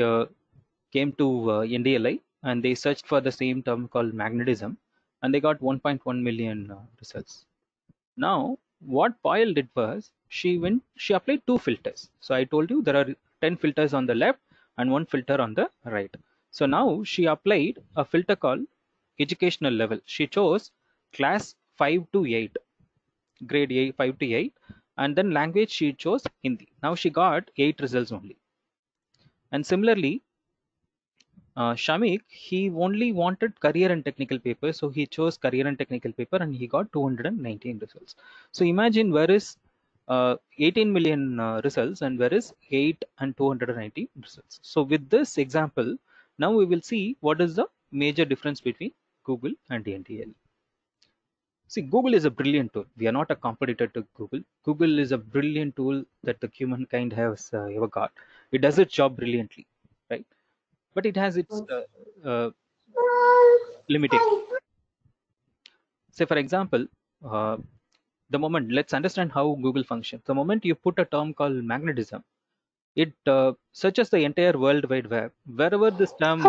came to NDLI and they searched for the same term called magnetism and they got 1.1 million results. Now what Payal did was she applied 2 filters. So I told you there are 10 filters on the left and 1 filter on the right. So now she applied a filter called educational level. She chose class 5 to 8, grade 8, 5 to 8, and then language she chose Hindi. Now she got 8 results only. And similarly, Shamik, he only wanted career and technical paper, so he chose career and technical paper and he got 219 results. So imagine where is 18 million results and where is 8 and 290 results. So with this example, now we will see what is the major difference between Google and NDL. See, Google is a brilliant tool. We are not a competitor to Google. Google is a brilliant tool that the humankind has ever got. It does its job brilliantly, right? But it has its limitation. Say, for example, the moment, let's understand how Google functions. The moment you put a term called magnetism, it searches the entire World Wide Web. Wherever this term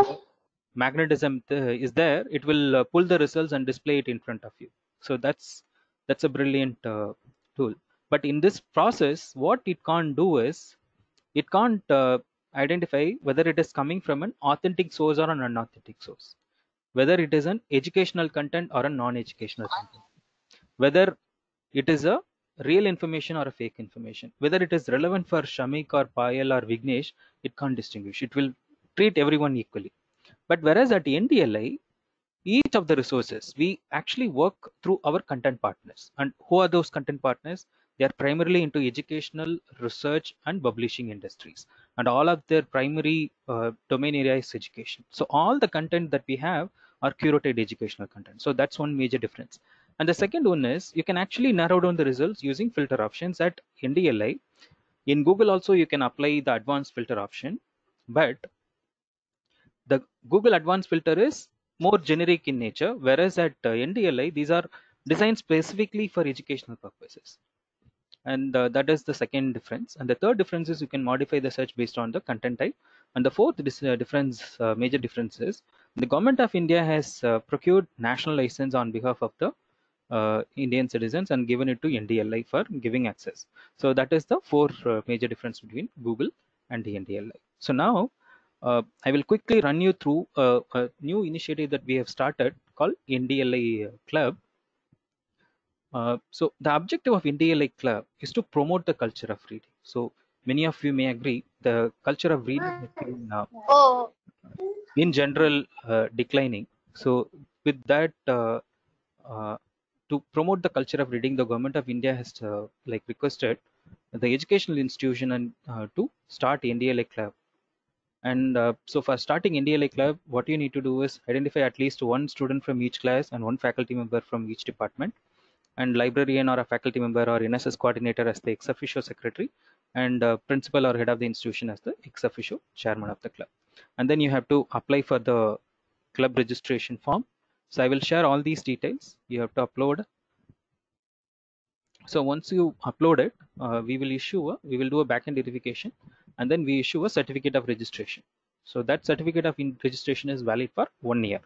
magnetism is there, it will pull the results and display it in front of you. So that's a brilliant tool. But in this process, what it can't do is it can't identify whether it is coming from an authentic source or an unauthentic source, whether it is an educational content or a non-educational content, whether it is a real information or a fake information, whether it is relevant for Shamik or Payal or Vignesh, it can't distinguish. It will treat everyone equally. But whereas at NDLI, each of the resources, we actually work through our content partners. And who are those content partners? They are primarily into educational, research, and publishing industries. And all of their primary domain area is education. So all the content that we have are curated educational content. So that's one major difference. And the second one is you can actually narrow down the results using filter options at NDLI. In Google also, you can apply the advanced filter option, but the Google advanced filter is more generic in nature, whereas at NDLI, these are designed specifically for educational purposes. And that is the second difference. And the third difference is you can modify the search based on the content type. And the fourth difference, major difference is the government of India has procured national license on behalf of the Indian citizens and given it to NDLI for giving access. So that is the four major difference between Google and the NDLI. So now I will quickly run you through a new initiative that we have started called NDLI Club. So the objective of NDLI Club is to promote the culture of reading. So many of you may agree the culture of reading has been in general declining. So with that, to promote the culture of reading, the government of India has requested the educational institution and to start NDLI Club. And so for starting NDLI Club, what you need to do is identify at least one student from each class and one faculty member from each department, and librarian or a faculty member or NSS coordinator as the ex officio secretary, and principal or head of the institution as the ex officio chairman of the club. And then you have to apply for the club registration form. So I will share all these details. You have to upload. So once you upload it, we will do a backend verification, and then we issue a certificate of registration. So that certificate of registration is valid for 1 year.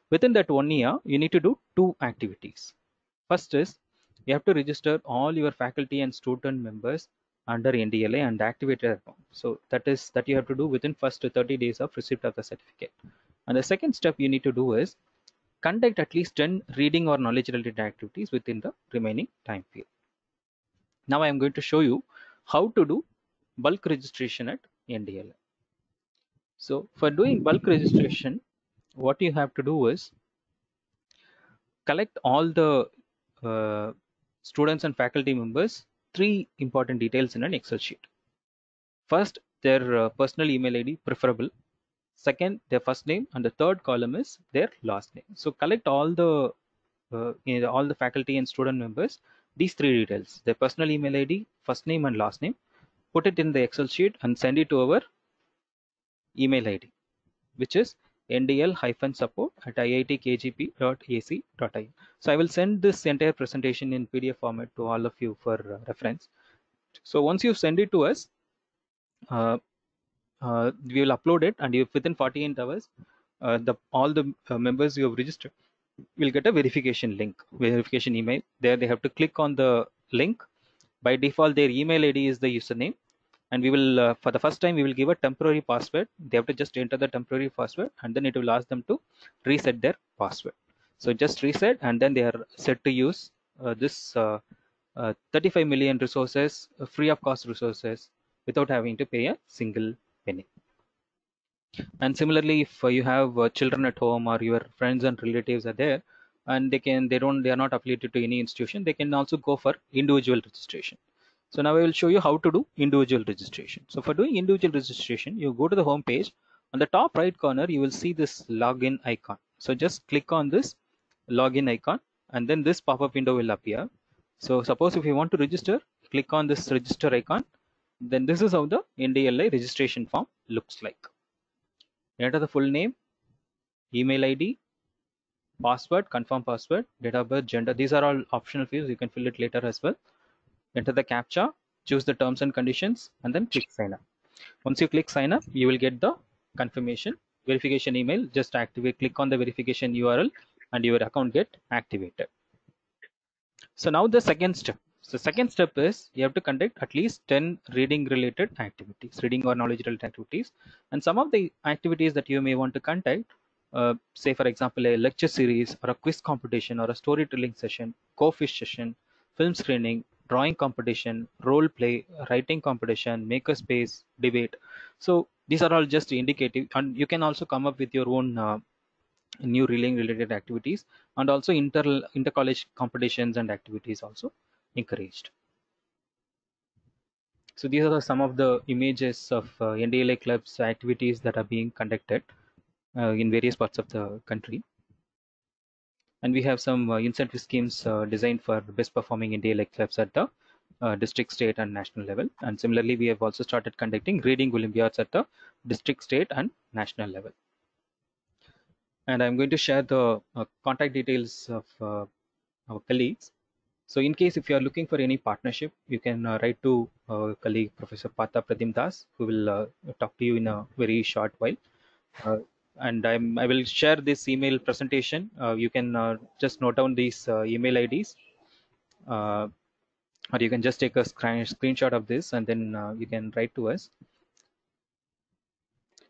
Within that 1 year, you need to do 2 activities. First is you have to register all your faculty and student members under NDLI and activate their account. So that you have to do within first 30 days of receipt of the certificate. And the second step you need to do is conduct at least 10 reading or knowledge related activities within the remaining time period. Now I am going to show you how to do bulk registration at NDLI. So for doing bulk registration, what you have to do is collect all the students and faculty members 3 important details in an Excel sheet. First, their personal email ID preferable. Second, their first name, and the third column is their last name. So collect all the faculty and student members these 3 details: their personal email ID, first name, and last name. Put it in the Excel sheet and send it to our email ID, which is ndl-support@iitkgp.ac.in. So I will send this entire presentation in PDF format to all of you for reference. So once you send it to us, we will upload it, and within 48 hours, all the members you have registered will get a verification email. There they have to click on the link. By default, their email ID is the username, and we will for the first time we will give a temporary password. They have to just enter the temporary password, and then it will ask them to reset their password. So just reset, and then they are set to use this 35 million resources, free of cost resources, without having to pay a single penny. And similarly, if you have children at home or your friends and relatives are there, and they are not affiliated to any institution, they can also go for individual registration. So now I will show you how to do individual registration. So for doing individual registration, you go to the home page. On the top right corner, you will see this login icon. So just click on this login icon, and then this pop-up window will appear. So suppose if you want to register, click on this register icon. Then this is how the NDLI registration form looks like. Enter the full name, email ID, password, confirm password, date of birth, gender. These are all optional fields. You can fill it later as well. Enter the CAPTCHA, choose the terms and conditions, and then click sign up. Once you click sign up, you will get the confirmation verification email. Just activate, click on the verification URL, and your account get activated. So now the second step. So second step is you have to conduct at least 10 reading related activities, reading or knowledge related activities. And some of the activities that you may want to conduct, say for example, a lecture series or a quiz competition or a storytelling session, co-fish session, film screening, drawing competition, role play, writing competition, makerspace, debate. So these are all just indicative, and you can also come up with your own new reading related activities, and also inter college competitions and activities also encouraged. So these are some of the images of NDLA clubs activities that are being conducted in various parts of the country. And we have some incentive schemes designed for best performing NDLA clubs at the district, state, and national level. And similarly, we have also started conducting reading Olympiads at the district, state, and national level. And I'm going to share the contact details of our colleagues. So in case if you are looking for any partnership, you can write to colleague Professor Partha Pratim Das, who will talk to you in a very short while. And I will share this email presentation. You can just note down these email IDs, or you can just take a screenshot of this, and then you can write to us.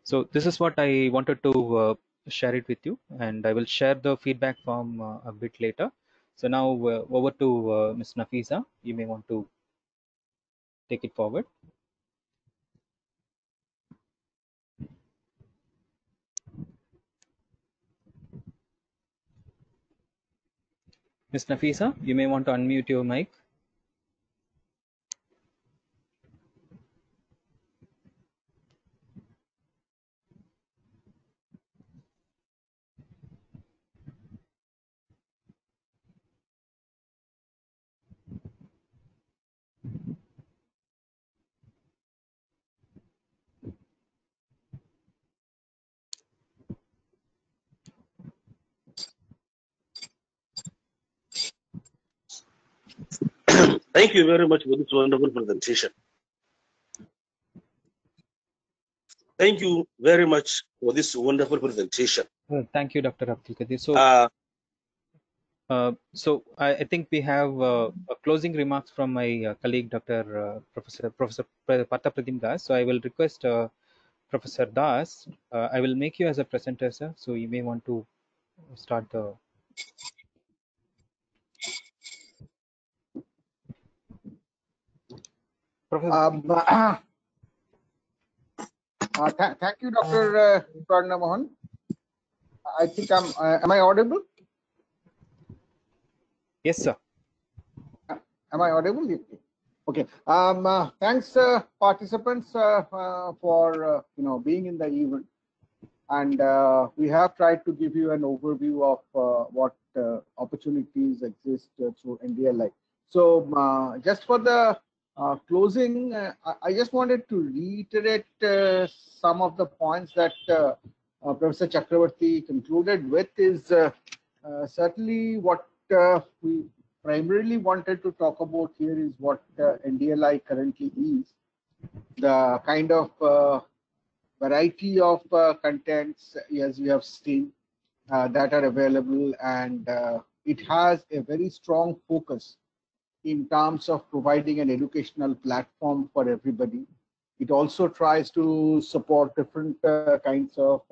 So this is what I wanted to share it with you, and I will share the feedback form a bit later. So now over to Ms. Nafisa. You may want to take it forward. Ms. Nafisa, you may want to unmute your mic. Thank you very much for this wonderful presentation. Thank you very much for this wonderful presentation. Thank you, Dr. Abdul Kadir. So, I think we have closing remarks from my colleague, Dr. Professor Partha Pratim Das. So I will request Professor Das. I will make you as a presenter, sir. So you may want to start the. Professor. Thank you, Dr. Pradna Mohan. I think am I audible? Yes, sir. Am I audible? Okay. Thanks, participants, for being in the event, and we have tried to give you an overview of what opportunities exist through NDLI. So, just for the closing, I just wanted to reiterate some of the points that Professor Chakravarti concluded with. Is certainly what we primarily wanted to talk about here is what NDLI currently is, the kind of variety of contents, as you have seen, that are available, and it has a very strong focus in terms of providing an educational platform for everybody. It also tries to support different kinds of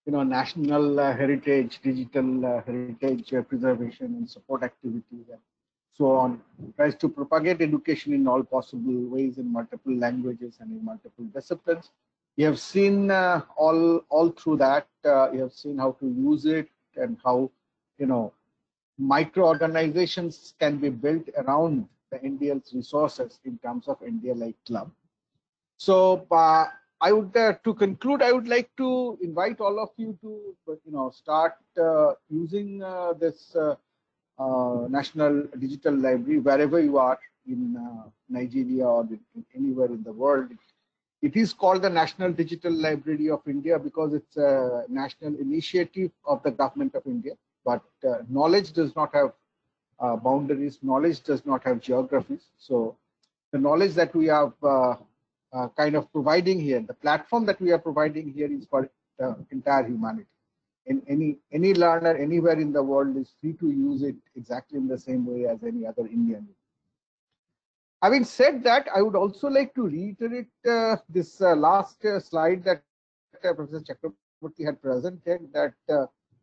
national heritage, digital heritage preservation and support activities, and so on. It tries to propagate education in all possible ways, in multiple languages and in multiple disciplines. You have seen all through that. You have seen how to use it and how, you know, micro-organizations can be built around the India's resources in terms of India Like Club. So I would, to conclude, I would like to invite all of you to, start using this National Digital Library wherever you are in Nigeria or anywhere in the world. It is called the National Digital Library of India because it's a national initiative of the government of India. But knowledge does not have boundaries. Knowledge does not have geographies. So the knowledge that we are kind of providing here, the platform that we are providing here is for the entire humanity. And any learner anywhere in the world is free to use it exactly in the same way as any other Indian. Having said that, I would also like to reiterate this last slide that Professor Chakraborty had presented, that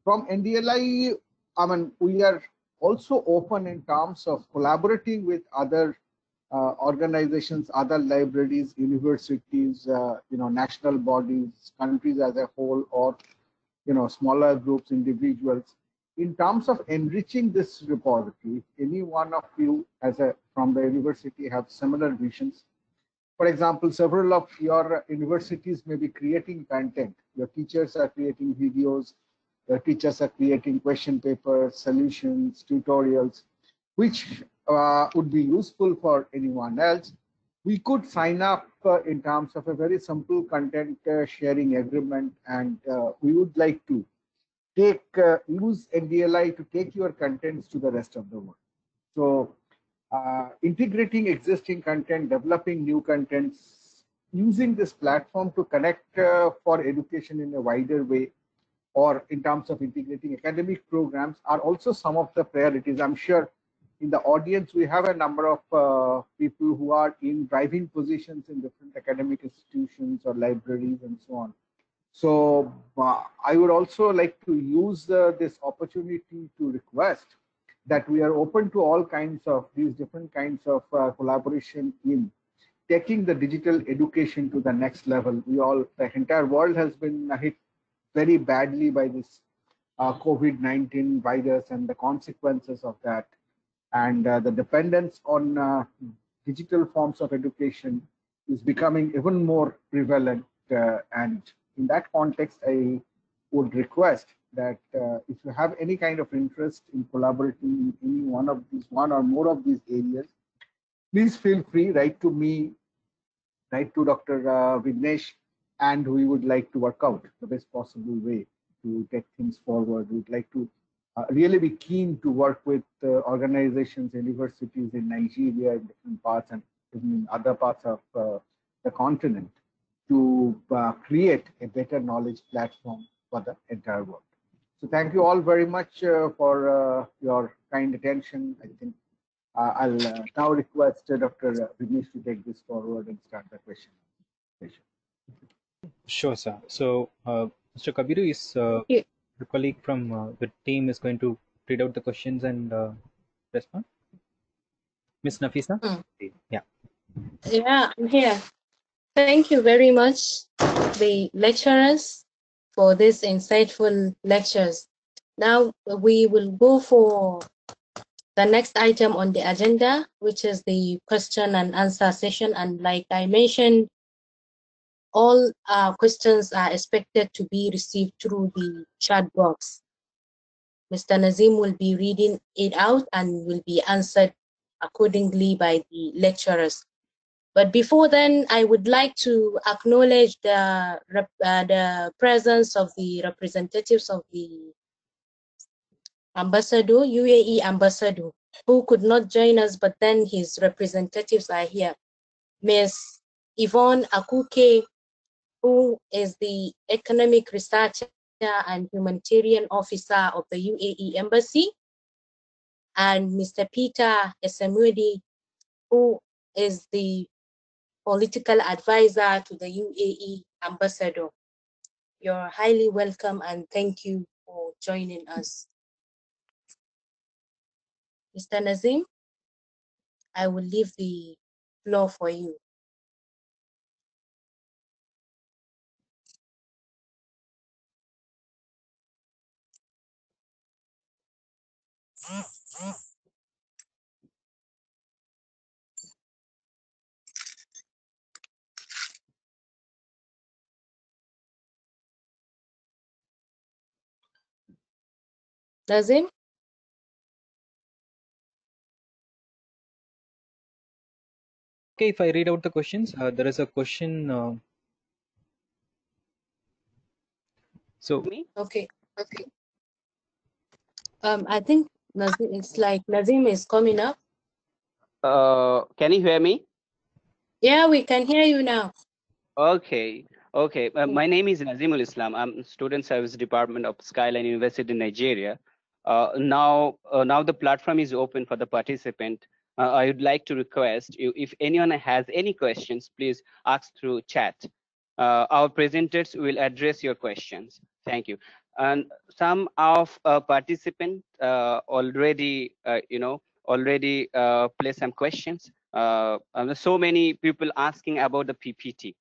from NDLI, I mean, we are also open in terms of collaborating with other organizations, other libraries, universities, national bodies, countries as a whole, or smaller groups, individuals, in terms of enriching this repository. Any one of you from the university have similar visions. For example, several of your universities may be creating content. Your teachers are creating videos, your teachers are creating question papers, solutions, tutorials, which would be useful for anyone else. We could sign up in terms of a very simple content sharing agreement, and we would like to use NDLI to take your contents to the rest of the world. So integrating existing content, developing new contents, using this platform to connect for education in a wider way, or in terms of integrating academic programs, are also some of the priorities. I'm sure in the audience, we have a number of people who are in driving positions in different academic institutions or libraries and so on. So I would also like to use this opportunity to request that we are open to all kinds of these different kinds of collaboration in taking the digital education to the next level. The entire world has been hit very badly by this COVID-19 virus and the consequences of that. And the dependence on digital forms of education is becoming even more prevalent. And in that context, I would request that if you have any kind of interest in collaborating in any one or more of these areas, please feel free, write to me, write to Dr. Vignesh, and we would like to work out the best possible way to take things forward. We'd like to really be keen to work with organizations, universities in Nigeria, in different parts, and even in other parts of the continent, to create a better knowledge platform for the entire world. So thank you all very much for your kind attention. I think I'll now request Dr. Vignesh to take this forward and start the question session. Sure, sir. So Mr. Kabiru is the colleague from the team is going to read out the questions and respond. Miss Nafisa? Yeah. Yeah, I'm here. Thank you very much, the lecturers, for these insightful lectures. Now we will go for the next item on the agenda, which is the question and answer session. And like I mentioned, all questions are expected to be received through the chat box. Mr. Nazim will be reading it out and will be answered accordingly by the lecturers. But before then, I would like to acknowledge the presence of the representatives of the ambassador, UAE ambassador, who could not join us, but then his representatives are here. Ms. Yvonne Akuke, who is the economic researcher and humanitarian officer of the UAE embassy, and Mr. Peter Esemudi, who is the political advisor to the UAE ambassador. You're highly welcome and thank you for joining us. Mr. Nazim, I will leave the floor for you. Nazim? Okay, if I read out the questions, there is a question. So Me? Okay. I think Nazim, it's like Nazim is coming up. Can you hear me? Yeah, we can hear you now. Okay. Okay. My name is Nazimul Islam. I'm Student Service Department of Skyline University in Nigeria. Now the platform is open for the participant. I would like to request you, if anyone has any questions, please ask through chat. Our presenters will address your questions. Thank you. And some of participants already, already placed some questions. So many people asking about the PPT.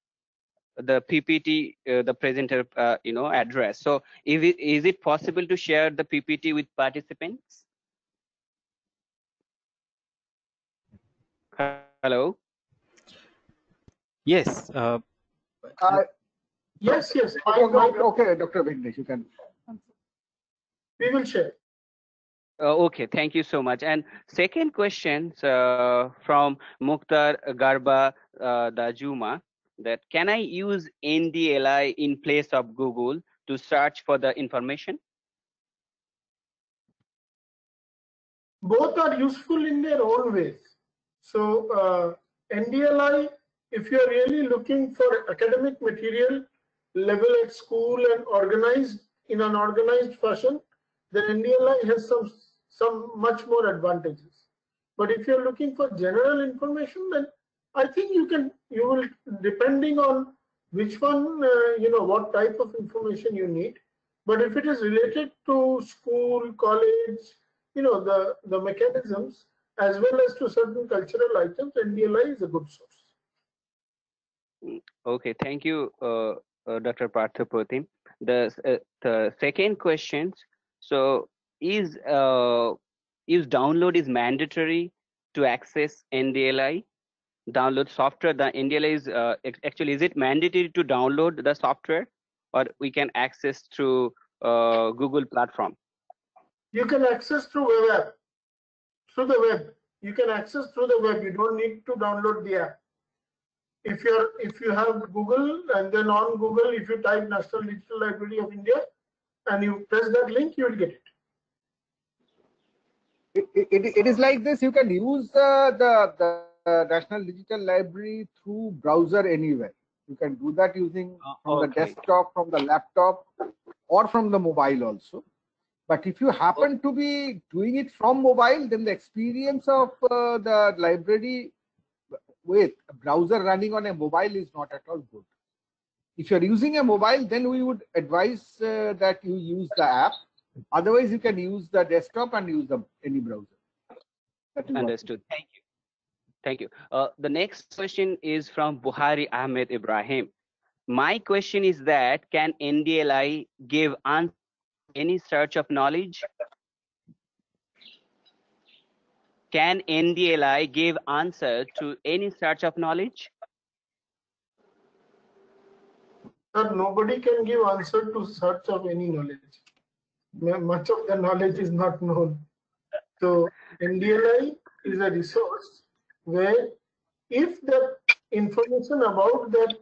The PPT, the presenter, address. So, is it possible to share the PPT with participants? Hello. yes, Yes, yes. Okay, Dr. Vignesh, you can answer. We will share. Okay, thank you so much. And second question from Mukhtar Garba Dajuma, that can I use NDLI in place of Google to search for the information? Both are useful in their own ways. So NDLI, if you're really looking for academic material level at school and organized in an organized fashion, then NDLI has some much more advantages. But if you're looking for general information, then I think you will, depending on which one, what type of information you need. But if it is related to school, college, the mechanisms as well as to certain cultural items, NDLI is a good source. Okay, thank you, Dr. Parthapratim. The second question, so is download is mandatory to access NDLI? Download software, the NDLI is actually, is it mandatory to download the software, or we can access through Google platform? You can access through web app, through the web. You can access through the web. You don't need to download the app. If you have Google, and then on Google, if you type National Digital Library of India and you press that link, you will get it. It is like this. You can use the National Digital Library through browser anywhere. You can do that using from the desktop, from the laptop, or from the mobile also. But if you happen to be doing it from mobile, then the experience of the library with a browser running on a mobile is not at all good. If you're using a mobile, then we would advise that you use the app. Otherwise, you can use the desktop and use any browser. Understood. Thank you. Thank you. The next question is from Buhari Ahmed Ibrahim. My question is that, can NDLI give answer to any search of knowledge? Can NDLI give answer to any search of knowledge? Sir, nobody can give answer to search of any knowledge. Much of the knowledge is not known. So NDLI is a resource where if the information about that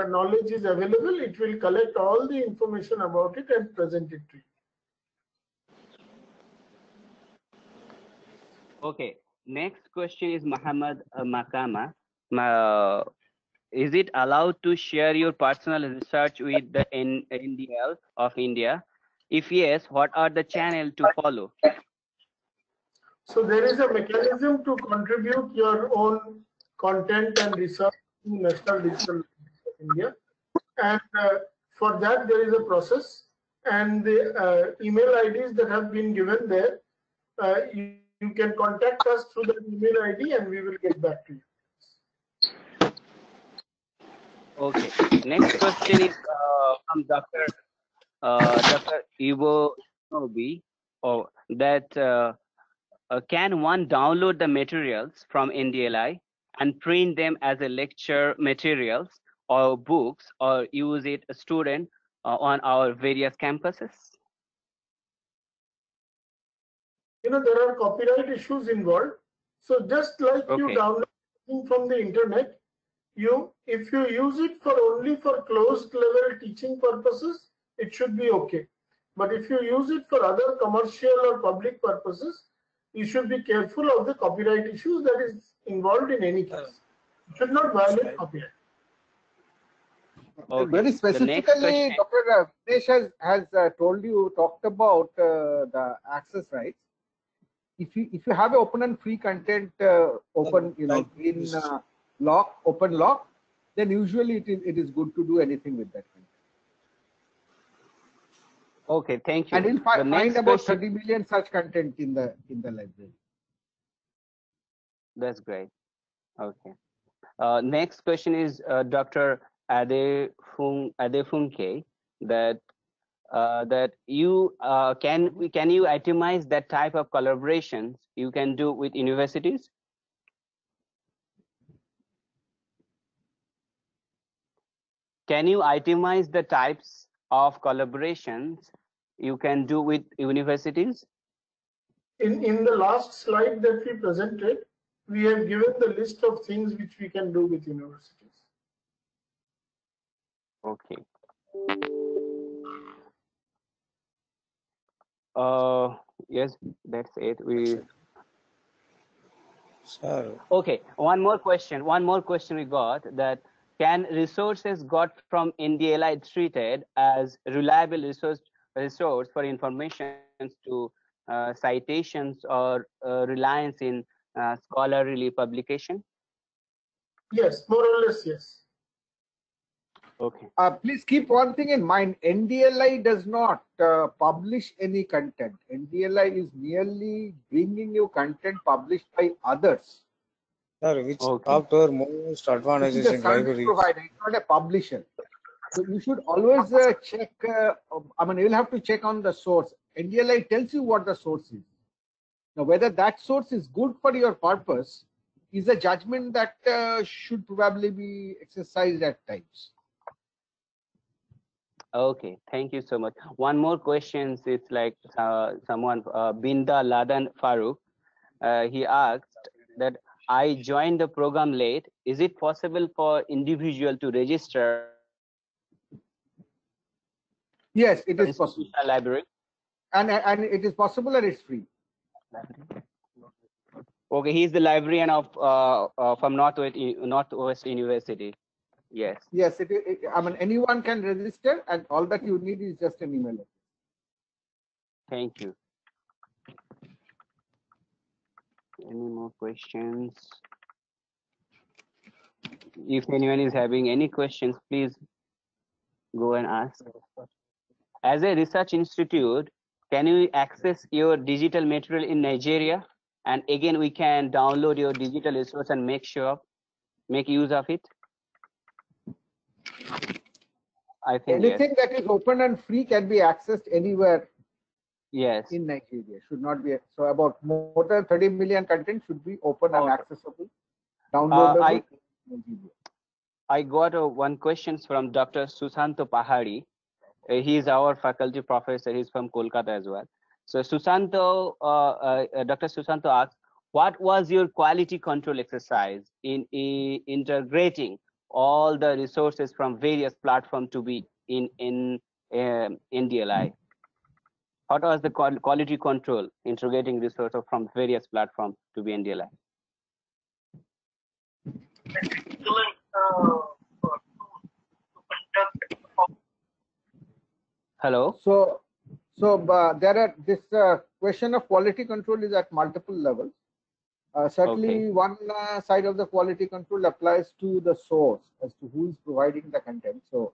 knowledge is available, it will collect all the information about it and present it to you. Okay. Next question is Muhammad Makama. Is it allowed to share your personal research with the NDL of India? If yes, what are the channels to follow? So there is a mechanism to contribute your own content and research to National Digital Library of India. And for that, there is a process. And the email IDs that have been given there, you can contact us through the email ID and we will get back to you. Okay. Next question is from Dr. Ivo Nobi, that can one download the materials from NDLI and print them as a lecture materials or books, or use it a student on our various campuses? You know, there are copyright issues involved. So just like you Okay. download something from the internet, if you use it for only for closed level teaching purposes, it should be okay. But if you use it for other commercial or public purposes, you should be careful of the copyright issues that is involved in any case. You should not violate copyright. Okay. Very specifically, Dr. Vinesh has talked about the access rights. If you have an open and free content, open lock, then usually it is good to do anything with that content. Okay, thank you. And you'll find about 30 million such content in the library. That's great. Okay. Next question is Dr. Adefunke, that you can you itemize that type of collaborations you can do with universities? Can you itemize the types of collaborations you can do with universities? In the last slide that we presented, we have given the list of things which we can do with universities. Okay. Yes, that's it. Okay, one more question we got, that can resources got from NDLI treated as reliable resource for information to citations or reliance in scholarly publication? Yes, more or less, yes. Okay. Please keep one thing in mind. NDLI does not publish any content. NDLI is merely bringing you content published by others. Sir, which after most advantages in libraries. Provider, it's not a publisher. So you should always check. I mean, you'll have to check on the source. NDLI tells you what the source is. Now, whether that source is good for your purpose is a judgment that should probably be exercised at times. Okay, thank you so much. One more question. It's like someone, Binda Ladan Farooq. He asked that I joined the program late. Is it possible for individual to register? Yes, it is possible. Library. And it is possible and it's free. Okay, he's the librarian of from Northwest University. Yes. Yes, I mean, anyone can register, and all that you need is just an email. Thank you. Any more questions? If anyone is having any questions, please go and ask. As a research institute, can you access your digital material in Nigeria? And again, we can download your digital resource and make use of it. I think anything that is open and free can be accessed anywhere. Yes. In Nigeria, should not be so. About more than 30 million content should be open and accessible, downloadable. I got one question from Dr. Susanto Pahari. He is our faculty professor. He's from Kolkata as well. So Susanto, Dr. Susanto asks, what was your quality control exercise in integrating all the resources from various platforms to be in NDLI? What was the quality control integrating resources from various platforms to be NDLI? Hello. So there are this question of quality control is at multiple levels. Certainly, one side of the quality control applies to the source as to who is providing the content. So,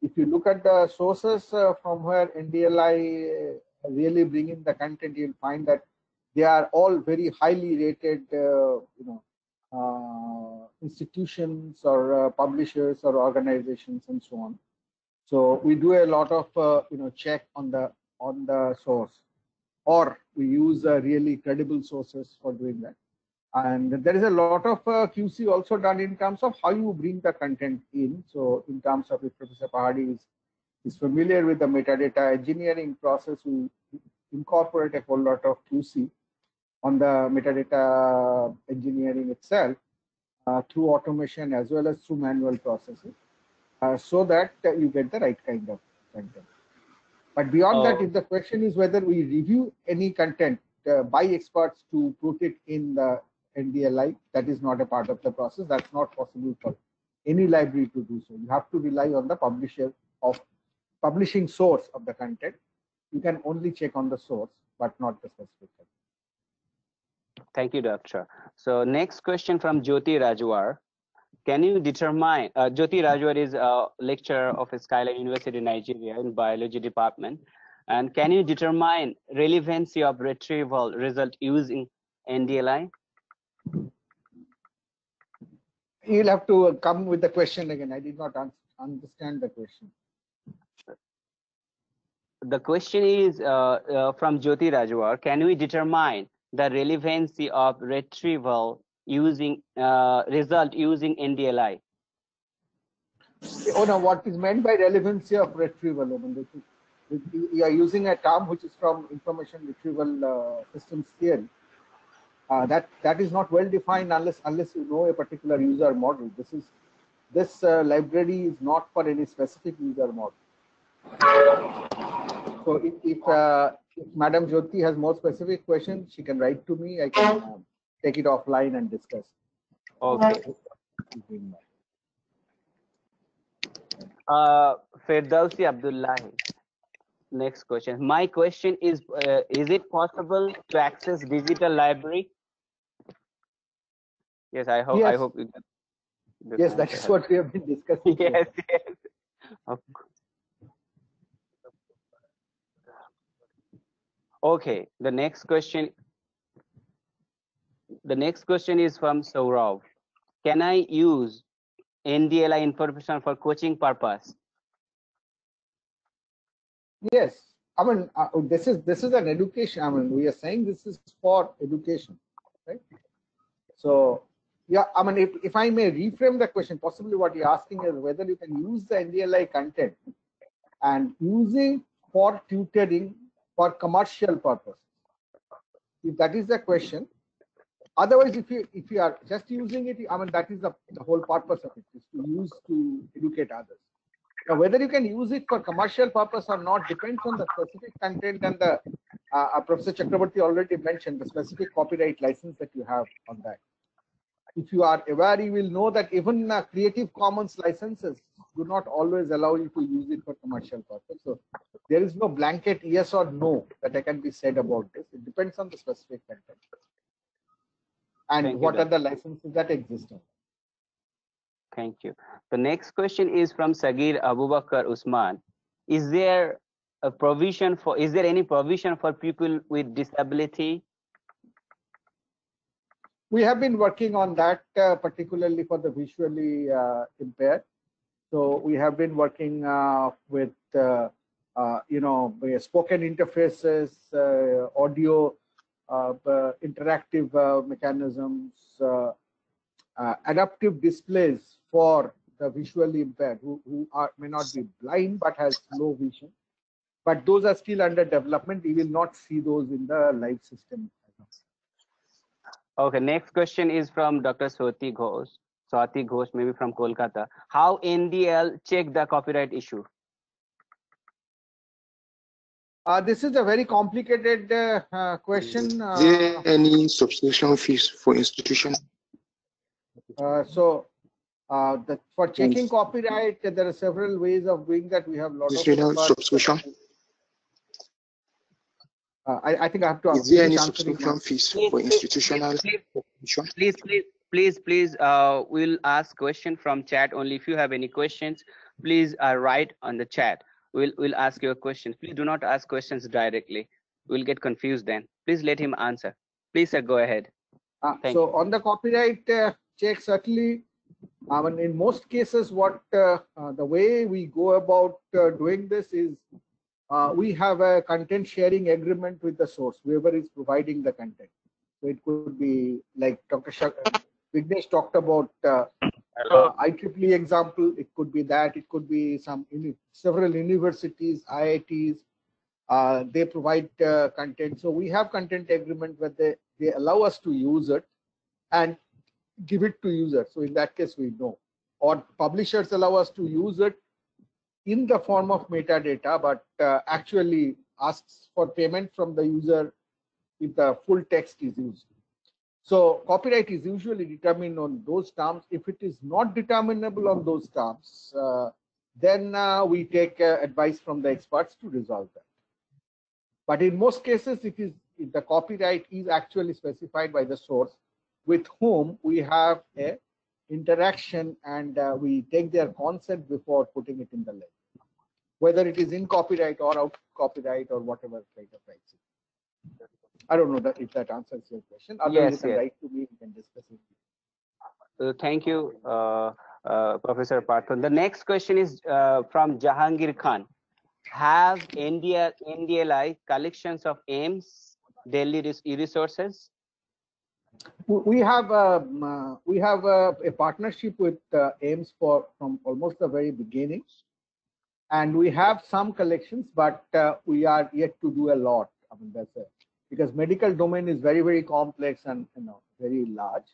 if you look at the sources from where NDLI really bring in the content, you'll find that they are all very highly rated, institutions or publishers or organizations and so on. So we do a lot of check on the source. or we use really credible sources for doing that. And there is a lot of QC also done in terms of how you bring the content in. So in terms of, if Professor Pahadi is familiar with the metadata engineering process, we incorporate a whole lot of QC on the metadata engineering itself through automation as well as through manual processes, so that you get the right kind of content. But beyond that, if the question is whether we review any content by experts to put it in the NDLI, that is not a part of the process. That's not possible for any library to do so. You have to rely on the publisher of publishing source of the content. You can only check on the source, but not the specific content. Thank you, Doctor. So next question from Jyoti Rajwar. Can you determine, Jyoti Rajwar is a lecturer of Skyline University, Nigeria in biology department. And can you determine relevancy of retrieval result using NDLI? You'll have to come with the question again. I did not understand the question. The question is from Jyoti Rajwar. Can we determine the relevancy of retrieval using result using NDLI? Oh no, what is meant by relevancy of retrieval? I mean, you are using a term which is from information retrieval systems theory. That is not well defined unless you know a particular user model. This library is not for any specific user model. So if Madam Jyoti has more specific questions, she can write to me. I can take it offline and discuss. Okay. Firdausi Abdullahi. Next question. My question is it possible to access digital library? Yes, I hope. Yes. I hope. Yes, that is what we have been discussing. Yes, yes. Okay. The next question. The next question is from Saurav. Can I use NDLI information for coaching purpose? Yes, I mean this is an education. I mean, we are saying this is for education, right? So yeah, I mean, if I may reframe the question, possibly what you're asking is whether you can use the NDLI content and using for tutoring for commercial purpose. If that is the question. Otherwise, if you are just using it, I mean, that is the whole purpose of it, is to use to educate others. Now, whether you can use it for commercial purpose or not depends on the specific content, and the Professor Chakraborty already mentioned the specific copyright license that you have on that. If you are aware, you will know that even Creative Commons licenses do not always allow you to use it for commercial purpose. So there is no blanket yes or no that can be said about this. It depends on the specific content and what are the licenses that exist. Thank you. The next question is from Sagir Abubakar Usman. Is there a provision for? Is there any provision for people with disability? We have been working on that, particularly for the visually impaired. So we have been working with spoken interfaces, audio, interactive mechanisms, adaptive displays for the visually impaired who may not be blind but has low vision. But those are still under development. We will not see those in the live system. Okay, next question is from Dr. Swati Ghosh, maybe from Kolkata. How NDL check the copyright issue? This is a very complicated question. Is there any subscription fees for institution? For checking copyright, there are several ways of doing that. We have a lot of subscription. I think I have to. Is there any subscription fees for institutional? Please. We'll ask question from chat only. If you have any questions, please write on the chat. We'll ask your questions. Please do not ask questions directly. We'll get confused then. Please let him answer. Please, sir, go ahead. So on the copyright check, certainly, I mean, in most cases, what the way we go about doing this is we have a content sharing agreement with the source, whoever is providing the content. So it could be like Dr. Vignesh talked about IEEE example. It could be that. It could be several universities, IITs. They provide content. So we have content agreement where they allow us to use it and give it to users. So in that case, we know. Or publishers allow us to use it in the form of metadata, but actually asks for payment from the user if the full text is used. So copyright is usually determined on those terms. If it is not determinable on those terms, then we take advice from the experts to resolve that. But in most cases, the copyright is actually specified by the source with whom we have a interaction, and we take their consent before putting it in the list, whether it is in copyright or out copyright or whatever kind of rights. I don't know if that answers your question. Otherwise, you can write to me, we can discuss it. Thank you, Professor Parthan. The next question is from Jahangir Khan. Have NDLI collections of AIMS daily resources? We have a partnership with AIMS from almost the very beginning, and we have some collections, but we are yet to do a lot. I mean, because medical domain is very, very complex and very large.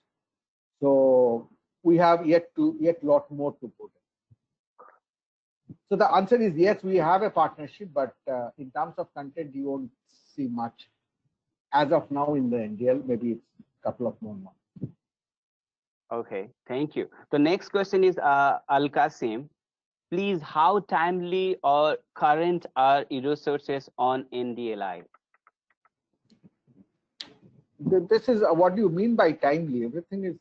So we have yet lot more to put in. So the answer is yes, we have a partnership, but in terms of content, you won't see much as of now in the NDL. Maybe it's a couple of more months. Okay, thank you. The next question is Al Qasim. Please, how timely or current are resources on NDLI? This is what do you mean by timely? Everything is,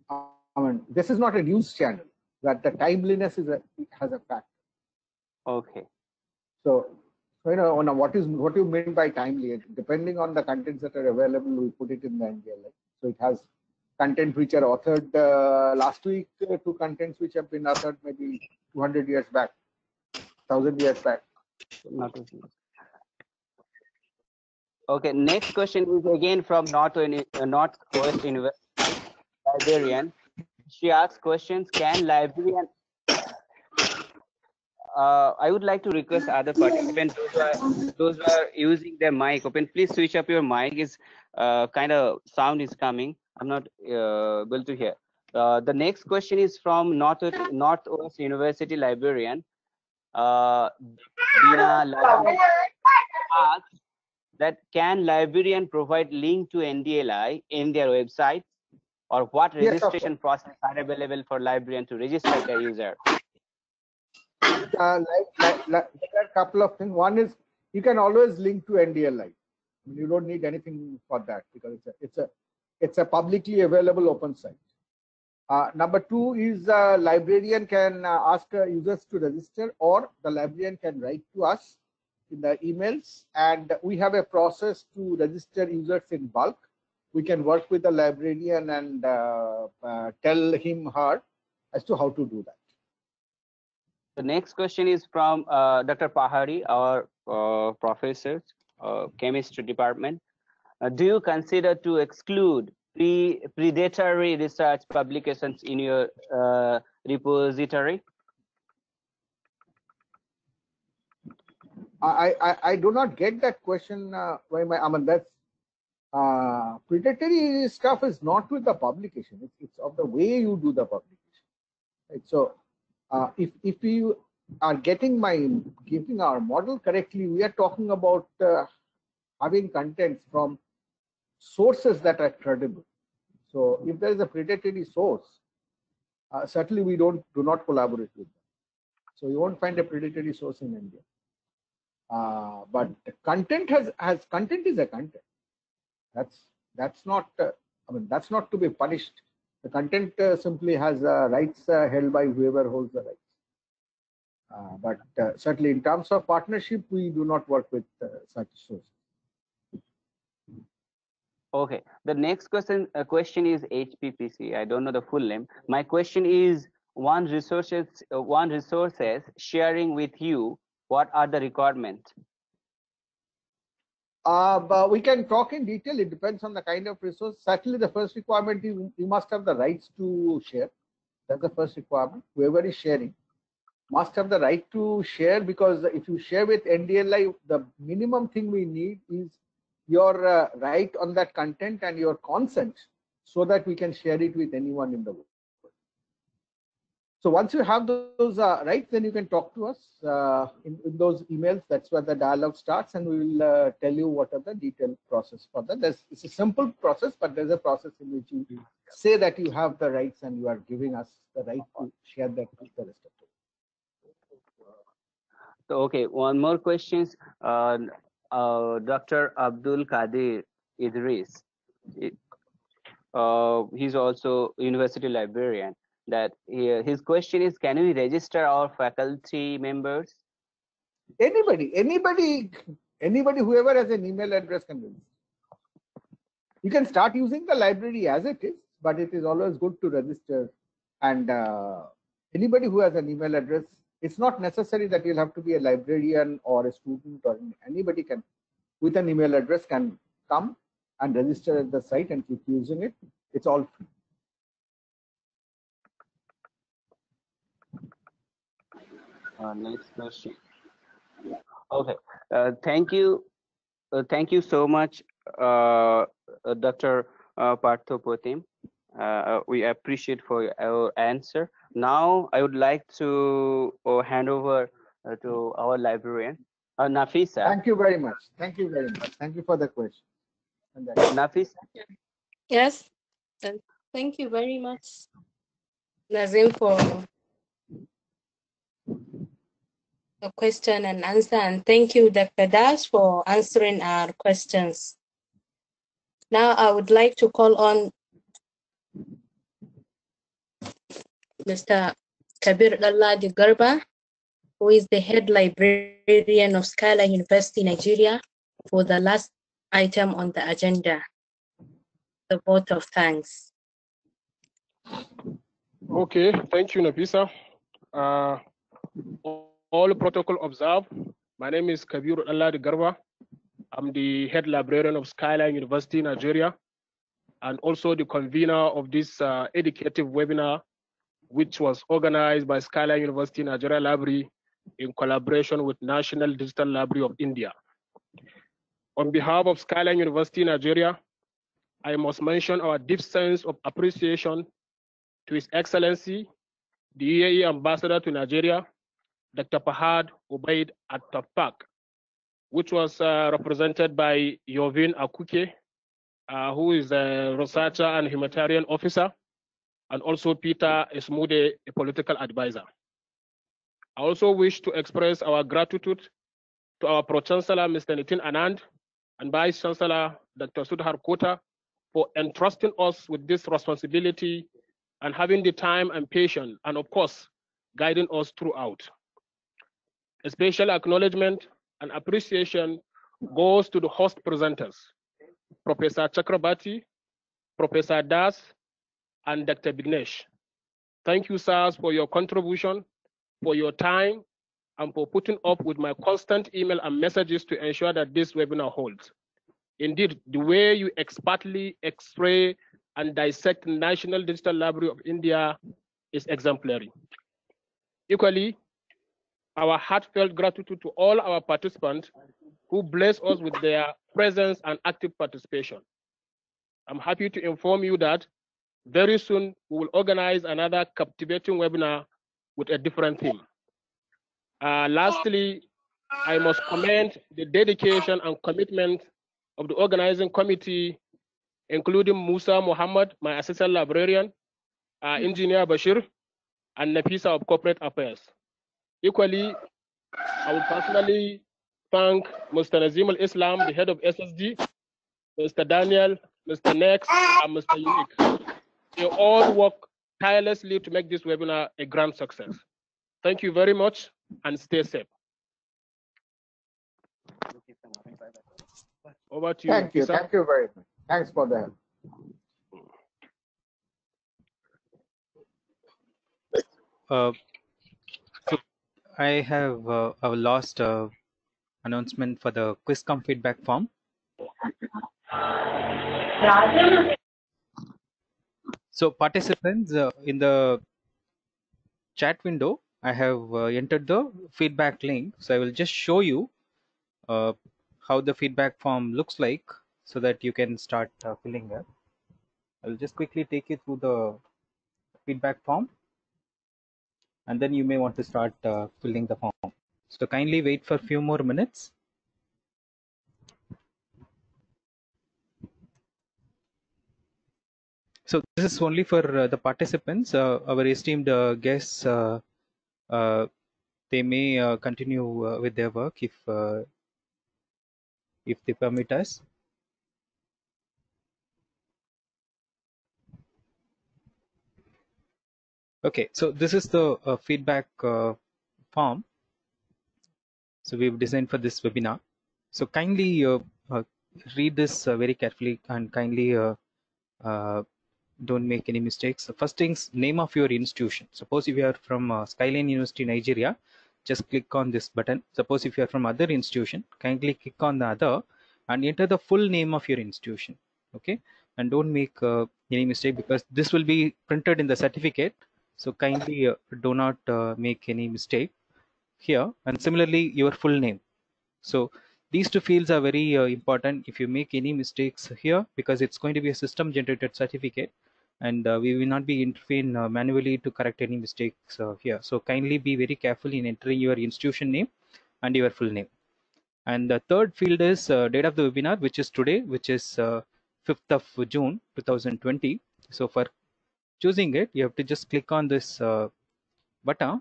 I mean, this is not a news channel that the timeliness has a factor. Okay. So what you mean by timely? Depending on the contents that are available, we put it in the NDLI. So it has content which are authored last week to contents which have been authored maybe 200 years back, 1,000 years back. Okay, next question is again from Northwest University librarian. She asks questions, can librarian, I would like to request other participants, those who are using their mic open, please switch up your mic. Is kind of sound is coming. I'm not able to hear. The next question is from Northwest University librarian. Dina asks that can librarian provide link to NDLI in their website, or what registration process are available for librarian to register their user? There are a couple of things. One is you can always link to NDLI. You don't need anything for that because it's a publicly available open site. Number two is librarian can ask users to register, or the librarian can write to us in the emails, and we have a process to register users in bulk. We can work with the librarian and tell him, her, as to how to do that. The next question is from Dr. Pahari, our professor, chemistry department. Do you consider to exclude predatory research publications in your repository? I do not get that question. I mean, that's predatory stuff is not with the publication. It's of the way you do the publication. Right? So if you are giving our model correctly, we are talking about having contents from sources that are credible. So if there is a predatory source, certainly we do not collaborate with them. So you won't find a predatory source in India. But content content is a content. That's not I mean, that's not to be punished. The content simply has rights held by whoever holds the rights. But certainly in terms of partnership, we do not work with such sources. Okay. The next question is HPPC. I don't know the full name. My question is one resources sharing with you What are the requirements? But we can talk in detail. It depends on the kind of resource. Certainly, the first requirement is you must have the rights to share. That's the first requirement. Whoever is sharing must have the right to share, because if you share with NDLI, the minimum thing we need is your right on that content and your consent, so that we can share it with anyone in the world. So once you have those rights, then you can talk to us in those emails. That's where the dialogue starts, and we will tell you what are the detailed process for that. It's a simple process, but there's a process in which you say that you have the rights and you are giving us the right to share that with the rest of the world. So, okay, one more question. Dr. Abdul Qadir Idris. He's also university librarian. That his question is, can we register our faculty members? Anybody, whoever has an email address can register. You can start using the library as it is, but it is always good to register. And anybody who has an email address, it's not necessary that you'll have to be a librarian or a student, or anybody can, with an email address, can come and register at the site and keep using it. It's all free. Next question. Okay, thank you so much, Dr. Partho Potim. We appreciate for your answer. Now I would like to hand over to our librarian, Nafisa. Thank you very much. Thank you very much. Thank you for the question. Nafisa. Yes, thank you very much, Nazim, for the question and answer, and thank you, Dr. Das, for answering our questions. Now I would like to call on Mr. Kabir Dalladi Garba, who is the head librarian of Skyline University, Nigeria, for the last item on the agenda, the vote of thanks. Okay, thank you, Nafisa. All protocol observed. My name is Kabir Dalladi Garba. I'm the head librarian of Skyline University, Nigeria, and also the convener of this educative webinar, which was organized by Skyline University Nigeria Library in collaboration with National Digital Library of India. On behalf of Skyline University Nigeria, I must mention our deep sense of appreciation to His Excellency, the UAE Ambassador to Nigeria, Dr. Fahad Ubaid At-Tafaq, which was represented by Yovin Akuke, who is a researcher and humanitarian officer, and also Peter Esmude, a political advisor. I also wish to express our gratitude to our Pro-Chancellor, Mr. Nitin Anand, and Vice Chancellor, Dr. Sudhar Kota, for entrusting us with this responsibility and having the time and patience, and of course, guiding us throughout. A special acknowledgement and appreciation goes to the host presenters, Professor Chakrabarti, Professor Das, and Dr. Bignesh. Thank you, sirs, for your contribution, for your time, and for putting up with my constant email and messages to ensure that this webinar holds. Indeed, the way you expertly x-ray and dissect the National Digital Library of India is exemplary. Equally, our heartfelt gratitude to all our participants who bless us with their presence and active participation. I'm happy to inform you that very soon we will organize another captivating webinar with a different theme. Lastly, I must commend the dedication and commitment of the organizing committee, including Musa Muhammad, my assistant librarian, Engineer Bashir, and Nafisa of Corporate Affairs. Equally, I will personally thank Mr. Nazim al-Islam, the head of SSD, Mr. Daniel, Mr. Nex, and Mr. Unique. They all work tirelessly to make this webinar a grand success. Thank you very much and stay safe. Over to you. Thank you. Thank you very much. Thanks for the help. So I have a last announcement for the QuizCom feedback form. So participants, in the chat window, I have entered the feedback link. So I will just show you how the feedback form looks like so that you can start filling it. I'll just quickly take you through the feedback form, and then you may want to start filling the form. So kindly wait for a few more minutes. So this is only for the participants. Our esteemed guests, they may continue with their work if they permit us. Okay, so this is the feedback form. So we've designed for this webinar. So kindly read this very carefully and kindly don't make any mistakes. The first things, name of your institution. Suppose if you are from Skyline University, Nigeria, just click on this button. Suppose if you are from other institution, kindly click on the other and enter the full name of your institution. Okay, and don't make any mistake because this will be printed in the certificate. So kindly do not make any mistake here. And similarly, your full name. So these two fields are very important. If you make any mistakes here, because it's going to be a system generated certificate, and we will not be intervene manually to correct any mistakes here. So kindly be very careful in entering your institution name and your full name. And the third field is date of the webinar, which is today, which is 5th of June 2020. So for choosing it, you have to just click on this button.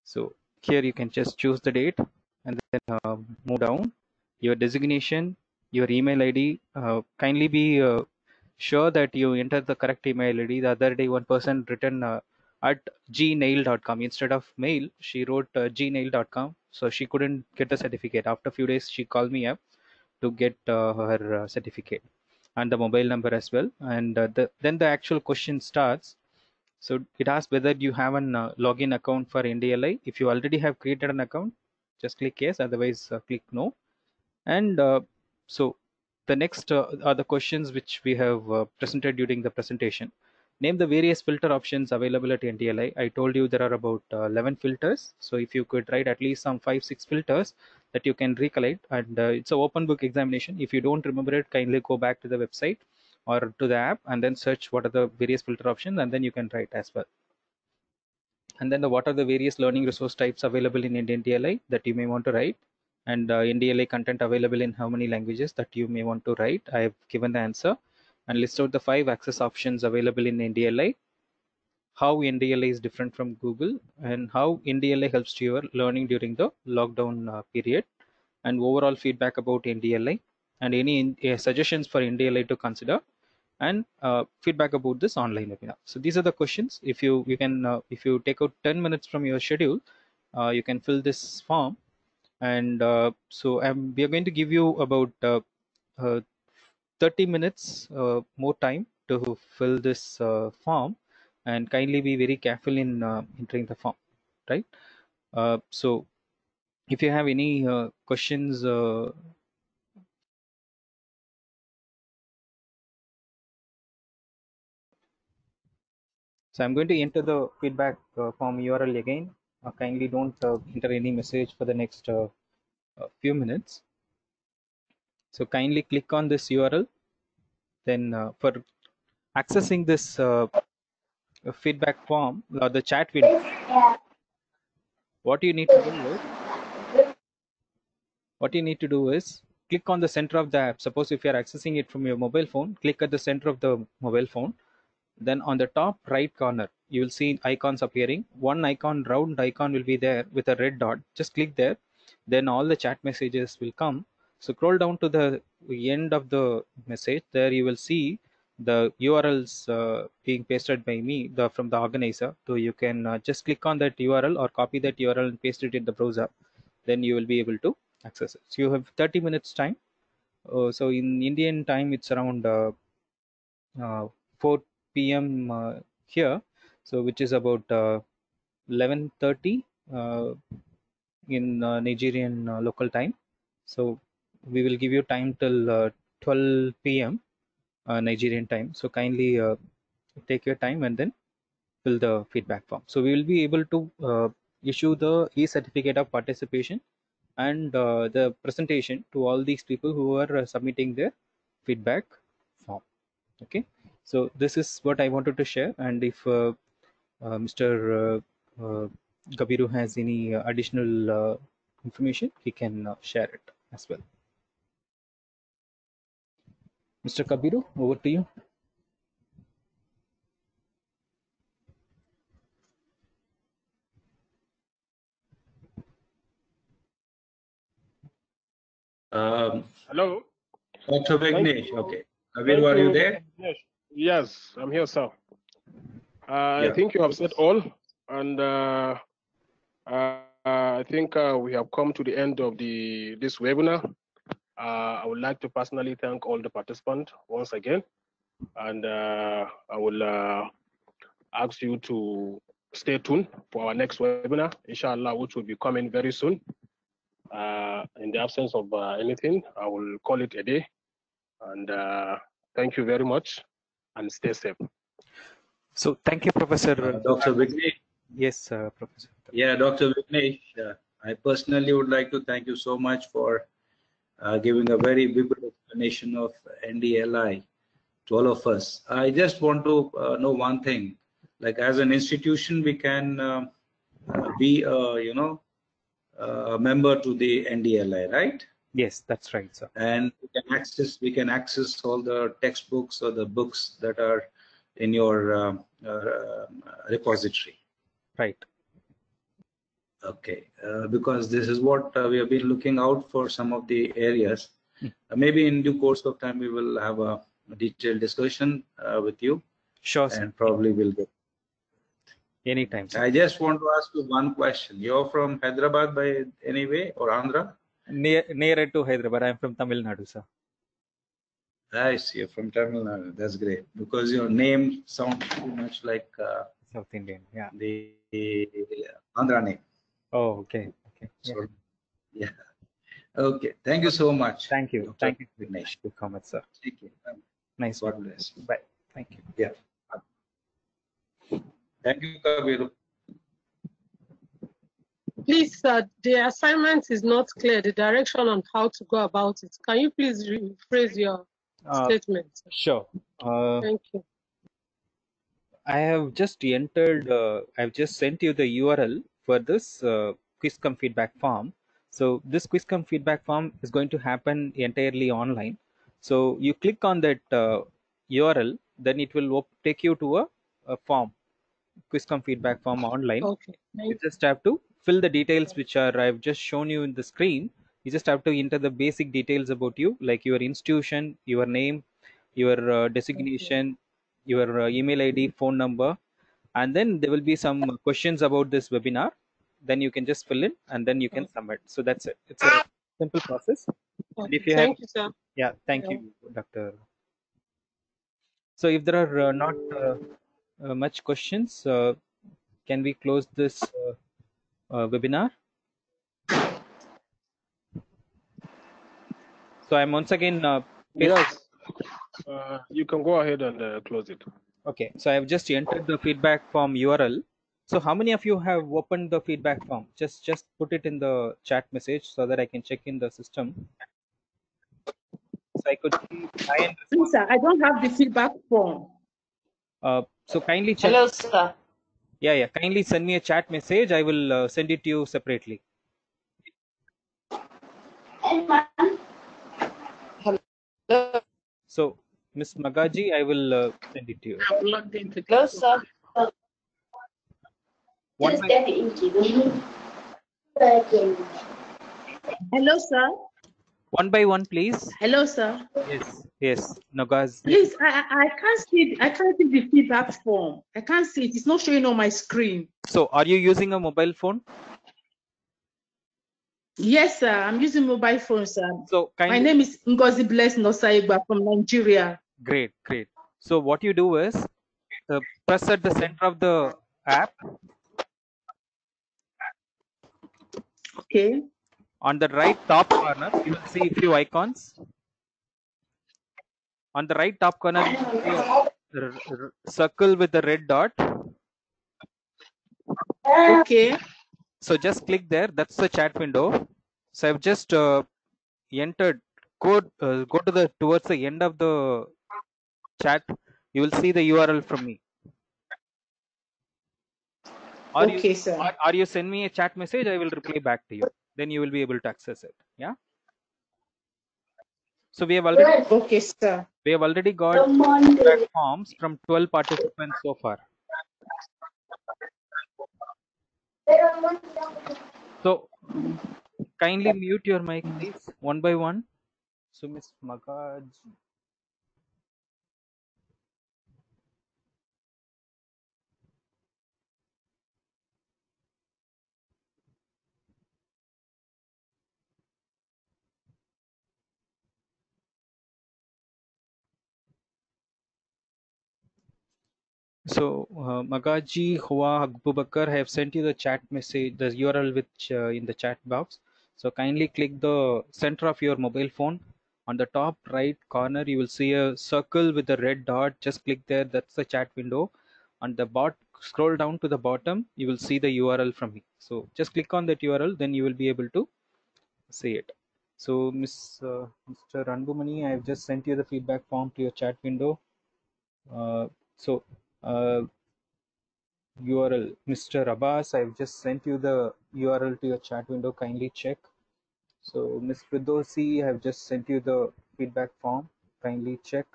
So here you can just choose the date and then move down. Your designation, your email ID. Kindly be sure that you enter the correct email ID. The other day, one person written at gmail.com instead of mail. She wrote gmail.com, so she couldn't get the certificate. After a few days, she called me up to get her certificate and the mobile number as well. And then the actual question starts. So it asks whether you have an login account for NDLI. If you already have created an account, just click yes, otherwise click no. And so the next are the questions which we have presented during the presentation. Name the various filter options available at NDLI. I told you there are about 11 filters. So if you could write at least some 5-6 filters that you can recollect, and it's an open book examination. If you don't remember it, kindly go back to the website or to the app and then search what are the various filter options, and then you can write as well. And then what are the various learning resource types available in NDLI that you may want to write, and NDLI content available in how many languages that you may want to write. I have given the answer and list out the 5 access options available in NDLI, how NDLI is different from Google, and how NDLI helps to your learning during the lockdown period, and overall feedback about NDLI, and any suggestions for NDLI to consider, and feedback about this online webinar. So these are the questions. If you can if you take out 10 minutes from your schedule, you can fill this form. And so we are going to give you about 30 minutes more time to fill this form, and kindly be very careful in entering the form, right? So if you have any questions, so I'm going to enter the feedback form URL again. Kindly don't enter any message for the next few minutes. So kindly click on this URL. Then for accessing this feedback form or the chat window, what you need to do is click on the center of the app. Suppose if you are accessing it from your mobile phone, click at the center of the mobile phone. Then on the top right corner, you will see icons appearing. One icon, round icon will be there with a red dot. Just click there. Then all the chat messages will come. So scroll down to the end of the message. There you will see the URLs being pasted by me from the organizer. So you can just click on that URL or copy that URL and paste it in the browser. Then you will be able to access it. So you have 30 minutes time. So in Indian time, it's around 4 p.m. Here, so which is about 11:30 in Nigerian local time. So we will give you time till 12 p.m. Nigerian time. So kindly take your time and then fill the feedback form. So we will be able to issue the e-certificate of participation and the presentation to all these people who are submitting their feedback form. Okay, so this is what I wanted to share, and if Mr. Kabiru has any additional information, he can share it as well. Mr. Kabiru, over to you. Hello. Dr. Vignesh, okay. Kabiru, are you there? Yes, I'm here, sir. Yeah. I think you have said all, and I think we have come to the end of this webinar. I would like to personally thank all the participants once again, and I will ask you to stay tuned for our next webinar, inshallah, which will be coming very soon. In the absence of anything, I will call it a day. And thank you very much, and stay safe. So thank you, Professor. Dr. Vignesh. Yes, Professor. Yeah, Dr. Vignesh, I personally would like to thank you so much for giving a very vivid explanation of NDLI to all of us. I just want to know one thing, like as an institution, we can be, a member to the NDLI, right? Yes, that's right, sir. And we can access all the textbooks or the books that are in your repository. Right. Okay, because this is what we have been looking out for, some of the areas. Maybe in due course of time we will have a detailed discussion with you. Sure, sir. And probably we'll get anytime, sir. I just want to ask you one question. You're from Hyderabad by any way, or Andhra? Nearer to Hyderabad. I'm from Tamil Nadu, sir. I see. You're from Tamil Nadu. That's great, because your name sounds too much like South Indian. Yeah. The Andhra name. Oh, okay. Okay. So, yeah. Okay. Thank you so much. Thank you. Dr. Thank you, Vignesh. for comment, sir. Thank you. Nice. God bless. Bye. Thank you. Yeah. Thank you, Kabiru. Please, sir, the assignment is not clear, the direction on how to go about it. Can you please rephrase your statement? Sure. Thank you. I have just entered, I've just sent you the URL for this QuizCom feedback form. So this QuizCom feedback form is going to happen entirely online. So you click on that URL, then it will take you to a form, QuizCom feedback form online. Okay. You just have to fill the details which are I've just shown you in the screen. You just have to enter the basic details about you, like your institution, your name, your designation, your email ID, phone number, and then there will be some questions about this webinar. Then you can just fill in and then you can submit. So that's it. It's a simple process. And if you Thank you, sir. Yeah, thank you, Doctor. So if there are not much questions, can we close this webinar? So I'm once again. Yes, you can go ahead and close it. Okay, so I've just entered the feedback form URL. So how many of you have opened the feedback form? Just put it in the chat message so that I can check in the system. So I could see Please, sir, I don't have the feedback form. So kindly check. Hello, sir. Yeah. Kindly send me a chat message. I will send it to you separately. Hello. So, Ms. Magaji, I will send it to you. I'm logged into. Hello, sir. Hello, sir. One by one, please. Hello, sir. Yes. Nagaz. Please, I can't see the feedback form. I can't see it. It's not showing on my screen. So, are you using a mobile phone? Yes, sir. I'm using mobile phone, sir. So, my name is Ngozi Bless Nosaigba from Nigeria. Great. So what you do is press at the center of the app. Okay. On the right top corner, you will see a few icons. On the right top corner, you will see a circle with the red dot. Okay. So just click there. That's the chat window. So I've just entered. Go to the towards the end of the chat. You will see the URL from me. Or Okay, sir. Or you send me a chat message. I will reply back to you. Then you will be able to access it. Yeah. So we have already. Okay, sir. We have already got feedback forms from 12 participants so far. So kindly mute your mic, please, one by one. So Ms. Magaj. So Magaji Hua Abubakar, I have sent you the chat message, the URL which in the chat box. So kindly click the center of your mobile phone. On the top right corner, you will see a circle with a red dot. Just click there. That's the chat window. On the scroll down to the bottom, you will see the URL from me. So just click on that URL, then you will be able to see it. So Mr. Ranbumani, I have just sent you the feedback form to your chat window. So URL, Mr. Abbas, I've just sent you the URL to your chat window. Kindly check. So Ms. Firdausi, I've just sent you the feedback form. Kindly check.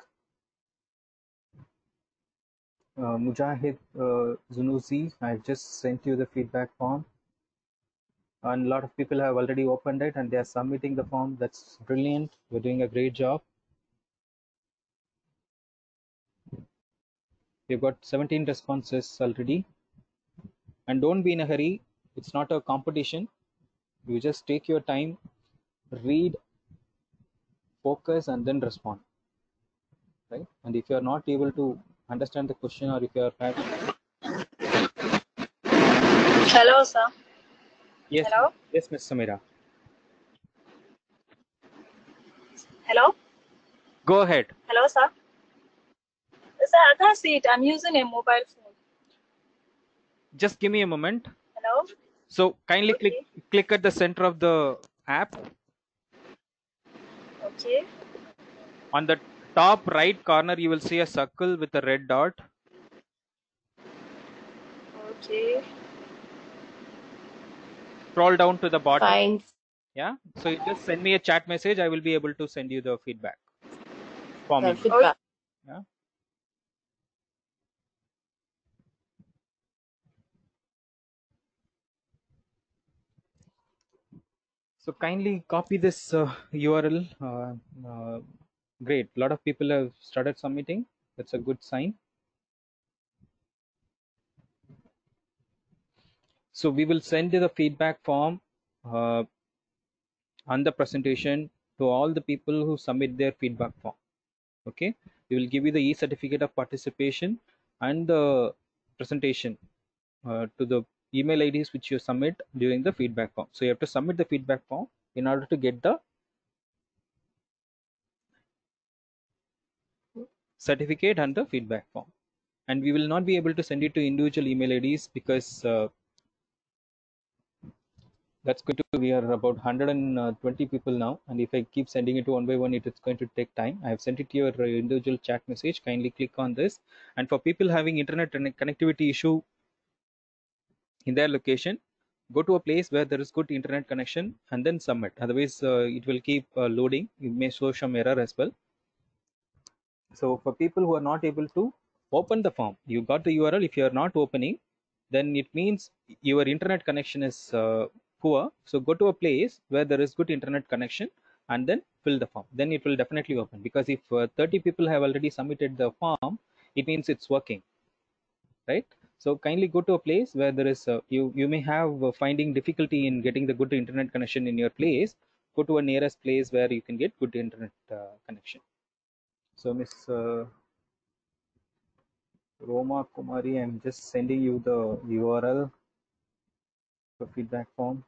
Mujahid Zunuzi, I've just sent you the feedback form. And a lot of people have already opened it and they are submitting the form. That's brilliant. You're doing a great job. We've got 17 responses already. And don't be in a hurry. It's not a competition. You just take your time, read, focus, and then respond. Right? And if you are not able to understand the question, or if you are having... Hello, sir. Yes. Hello. Yes, Ms. Samira. Hello. Go ahead. Hello, sir. Sir, I can't see it. I'm using a mobile phone. Just give me a moment. Hello. So kindly click at the center of the app. Okay. On the top right corner, you will see a circle with a red dot. Okay. Scroll down to the bottom. Fine. Yeah. So you just send me a chat message. I will be able to send you the feedback. For me. Feedback. Yeah. So kindly copy this URL. Great. A lot of people have started submitting. That's a good sign. So we will send you the feedback form on the presentation to all the people who submit their feedback form. Okay. We will give you the e-certificate of participation and the presentation to the email IDs which you submit during the feedback form. So you have to submit the feedback form in order to get the certificate and the feedback form. And we will not be able to send it to individual email IDs because that's going to, we are about 120 people now, and if I keep sending it to one by one, it is going to take time. I have sent it to your individual chat message. Kindly click on this. And for people having internet connectivity issue in their location, go to a place where there is good internet connection and then submit. Otherwise it will keep loading. You may show some error as well. So for people who are not able to open the form, you got the URL. If you are not opening, then it means your internet connection is poor. So go to a place where there is good internet connection and then fill the form. Then it will definitely open, because if 30 people have already submitted the form, it means it's working, right? So kindly go to a place where there is you may have finding difficulty in getting the good internet connection in your place. Go to a nearest place where you can get good internet connection. So Miss Roma Kumari, I'm just sending you the URL for feedback form.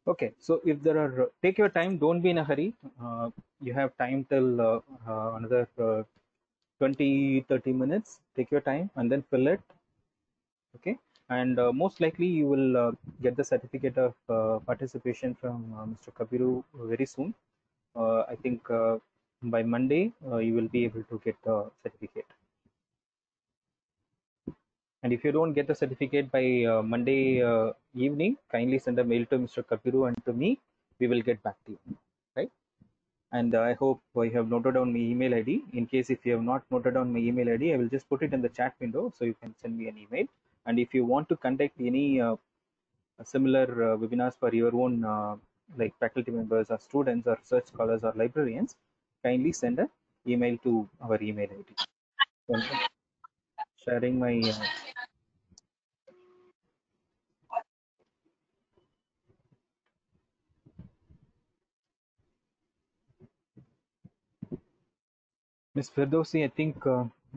Okay, so if there are, take your time, don't be in a hurry. You have time till another 20-30 minutes. Take your time and then fill it. Okay, and most likely you will get the certificate of participation from Mr. Kabiru very soon. I think by Monday you will be able to get the certificate. And if you don't get the certificate by Monday evening, kindly send a mail to Mr. Kabiru and to me. We will get back to you, right? And I hope you have noted down my email ID. In case if you have not noted down my email ID, I will just put it in the chat window so you can send me an email. And if you want to conduct any similar webinars for your own like faculty members or students or research scholars or librarians, kindly send an email to our email ID. So I'm sharing my Ms. Firdausi, I think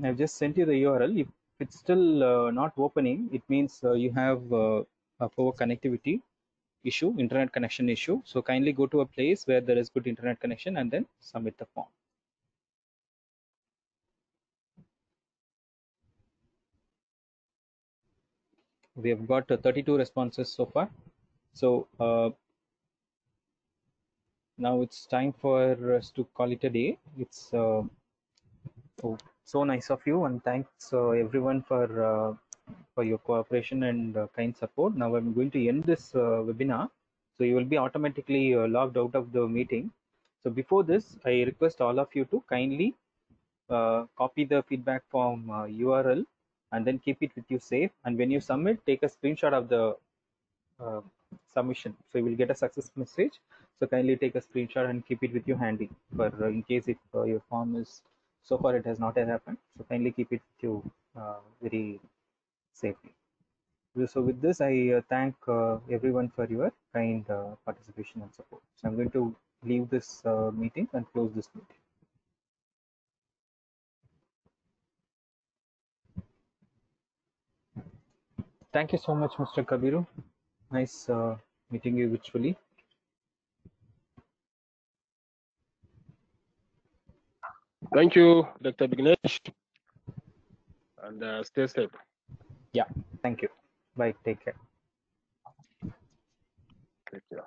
I've just sent you the URL. If it's still not opening, it means you have a poor connectivity issue, internet connection issue. So kindly go to a place where there is good internet connection and then submit the form. We have got 32 responses so far. So now it's time for us to call it a day. It's so nice of you, and thanks everyone for your cooperation and kind support. Now I'm going to end this webinar, so you will be automatically logged out of the meeting. So before this, I request all of you to kindly copy the feedback form URL and then keep it with you safe. And when you submit, take a screenshot of the submission, so you will get a success message. So kindly take a screenshot and keep it with you handy for in case if your form is, so far it has not happened, so kindly keep it with you very safely. So with this, I thank everyone for your kind participation and support. So I'm going to leave this meeting and close this meeting. Thank you so much, Mr. Kabiru. Nice meeting you virtually. Thank you, Dr. Bignesh, and stay safe. Yeah, thank you. Bye. Take care. Take care.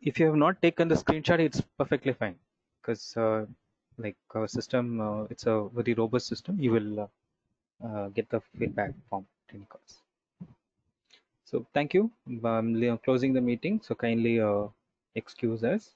If you have not taken the screenshot, it's perfectly fine, because like our system, it's a very robust system. You will get the feedback from any cost. So thank you. I'm closing the meeting, so kindly excuse us.